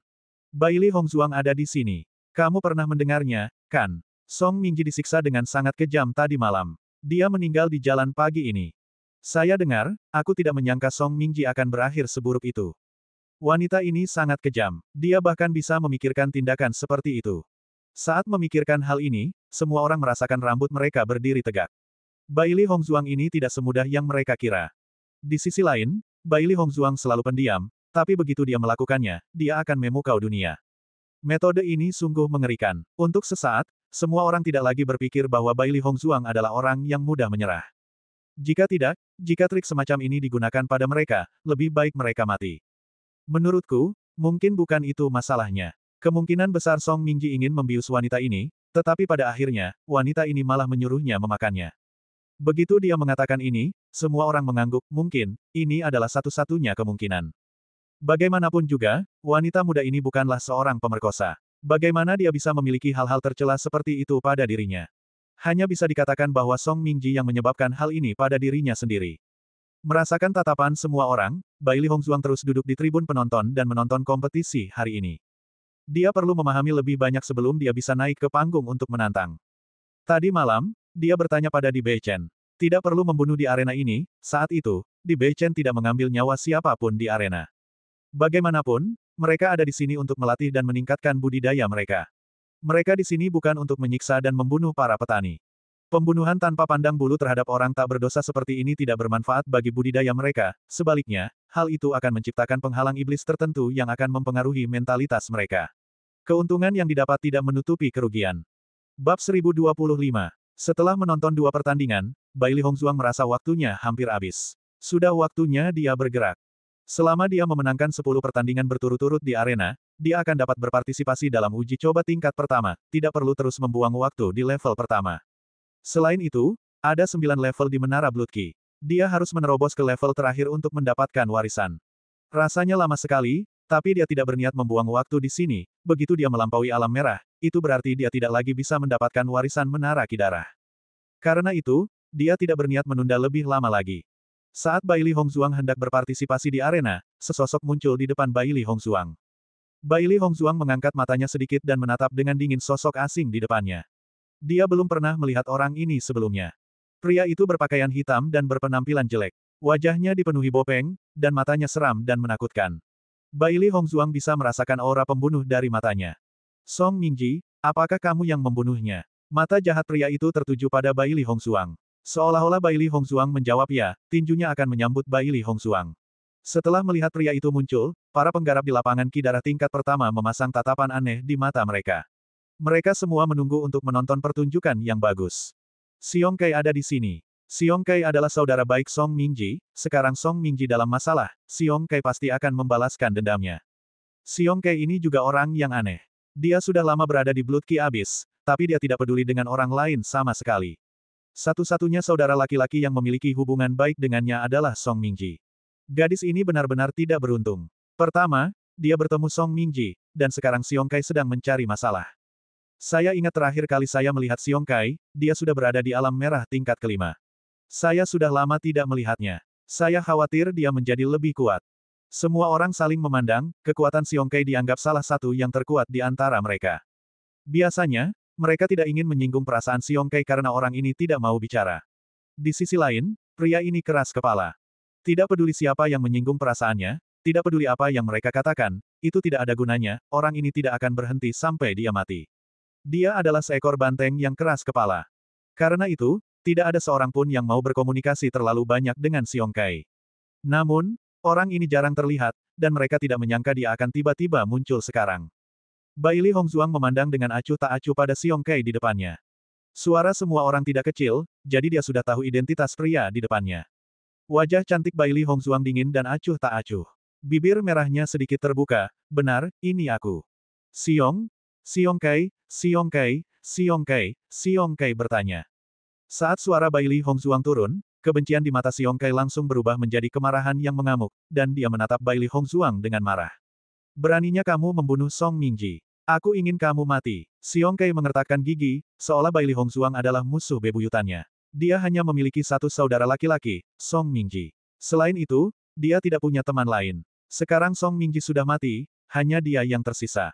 Bailey Hongzuang ada di sini. Kamu pernah mendengarnya, kan? Song Mingji disiksa dengan sangat kejam tadi malam. Dia meninggal di jalan pagi ini. Saya dengar, aku tidak menyangka Song Mingji akan berakhir seburuk itu. Wanita ini sangat kejam. Dia bahkan bisa memikirkan tindakan seperti itu. Saat memikirkan hal ini, semua orang merasakan rambut mereka berdiri tegak. Bailey Hongzuang ini tidak semudah yang mereka kira. Di sisi lain, Bailey Hongzuang selalu pendiam, tapi begitu dia melakukannya, dia akan memukau dunia. Metode ini sungguh mengerikan. Untuk sesaat, semua orang tidak lagi berpikir bahwa Bailey Hongzuang adalah orang yang mudah menyerah. Jika tidak, jika trik semacam ini digunakan pada mereka, lebih baik mereka mati. Menurutku, mungkin bukan itu masalahnya. Kemungkinan besar Song Mingji ingin membius wanita ini, tetapi pada akhirnya, wanita ini malah menyuruhnya memakannya. Begitu dia mengatakan ini, semua orang mengangguk, mungkin, ini adalah satu-satunya kemungkinan. Bagaimanapun juga, wanita muda ini bukanlah seorang pemerkosa. Bagaimana dia bisa memiliki hal-hal tercela seperti itu pada dirinya? Hanya bisa dikatakan bahwa Song Mingji yang menyebabkan hal ini pada dirinya sendiri. Merasakan tatapan semua orang, Bailey Hongzuang terus duduk di tribun penonton dan menonton kompetisi hari ini. Dia perlu memahami lebih banyak sebelum dia bisa naik ke panggung untuk menantang. Tadi malam, dia bertanya pada Di Bei Chen. Tidak perlu membunuh di arena ini, saat itu, Di Bei Chen tidak mengambil nyawa siapapun di arena. Bagaimanapun, mereka ada di sini untuk melatih dan meningkatkan budidaya mereka. Mereka di sini bukan untuk menyiksa dan membunuh para petani. Pembunuhan tanpa pandang bulu terhadap orang tak berdosa seperti ini tidak bermanfaat bagi budidaya mereka, sebaliknya, hal itu akan menciptakan penghalang iblis tertentu yang akan mempengaruhi mentalitas mereka. Keuntungan yang didapat tidak menutupi kerugian. Bab 1025. Setelah menonton dua pertandingan, Bailey Hongzuang merasa waktunya hampir habis. Sudah waktunya dia bergerak. Selama dia memenangkan 10 pertandingan berturut-turut di arena, dia akan dapat berpartisipasi dalam uji coba tingkat pertama, tidak perlu terus membuang waktu di level pertama. Selain itu, ada 9 level di Menara Blood Key. Dia harus menerobos ke level terakhir untuk mendapatkan warisan. Rasanya lama sekali, tapi dia tidak berniat membuang waktu di sini. Begitu dia melampaui alam merah, itu berarti dia tidak lagi bisa mendapatkan warisan Menara Ki Darah. Karena itu, dia tidak berniat menunda lebih lama lagi. Saat Bailey Hongzuang hendak berpartisipasi di arena, sesosok muncul di depan Bailey Hongzuang. Bailey Hongzuang mengangkat matanya sedikit dan menatap dengan dingin sosok asing di depannya. Dia belum pernah melihat orang ini sebelumnya. Pria itu berpakaian hitam dan berpenampilan jelek. Wajahnya dipenuhi bopeng, dan matanya seram dan menakutkan. Bailey Hongzuang bisa merasakan aura pembunuh dari matanya. Song Mingji, apakah kamu yang membunuhnya? Mata jahat pria itu tertuju pada Bailey Hongzuang. Seolah-olah Bailey Hongzuang menjawab ya, tinjunya akan menyambut Bailey Hongzuang. Setelah melihat pria itu muncul, para penggarap di lapangan Ki Darah tingkat pertama memasang tatapan aneh di mata mereka. Mereka semua menunggu untuk menonton pertunjukan yang bagus. Xiong Kai ada di sini. Xiong Kai adalah saudara baik Song Mingji, sekarang Song Mingji dalam masalah, Xiong Kai pasti akan membalaskan dendamnya. Xiong Kai ini juga orang yang aneh. Dia sudah lama berada di Blood Ki Abyss, tapi dia tidak peduli dengan orang lain sama sekali. Satu-satunya saudara laki-laki yang memiliki hubungan baik dengannya adalah Song Mingji. Gadis ini benar-benar tidak beruntung. Pertama, dia bertemu Song Mingji, dan sekarang Xiong Kai sedang mencari masalah. Saya ingat terakhir kali saya melihat Xiong Kai, dia sudah berada di alam merah tingkat kelima. Saya sudah lama tidak melihatnya. Saya khawatir dia menjadi lebih kuat. Semua orang saling memandang, kekuatan Xiong Kai dianggap salah satu yang terkuat di antara mereka. Biasanya, mereka tidak ingin menyinggung perasaan Xiong Kai karena orang ini tidak mau bicara. Di sisi lain, pria ini keras kepala. Tidak peduli siapa yang menyinggung perasaannya, tidak peduli apa yang mereka katakan, itu tidak ada gunanya, orang ini tidak akan berhenti sampai dia mati. Dia adalah seekor banteng yang keras kepala. Karena itu, tidak ada seorang pun yang mau berkomunikasi terlalu banyak dengan Xiong Kai. Namun, orang ini jarang terlihat, dan mereka tidak menyangka dia akan tiba-tiba muncul sekarang. Baili Hongzuang memandang dengan acuh tak acuh pada Xiong Kai di depannya. Suara semua orang tidak kecil, jadi dia sudah tahu identitas pria di depannya. Wajah cantik Baili Hongzuang dingin dan acuh tak acuh. Bibir merahnya sedikit terbuka, benar, ini aku. Xiong Kai, Xiong Kai, Xiong Kai, Xiong Kai bertanya. Saat suara Baili Hongzuang turun, kebencian di mata Xiong Kai langsung berubah menjadi kemarahan yang mengamuk, dan dia menatap Baili Hongzuang dengan marah. Beraninya kamu membunuh Song Mingji. Aku ingin kamu mati. Xiong Kai mengertakkan gigi, seolah Baili Hongzuang adalah musuh bebuyutannya. Dia hanya memiliki satu saudara laki-laki, Song Mingji. Selain itu, dia tidak punya teman lain. Sekarang Song Mingji sudah mati, hanya dia yang tersisa.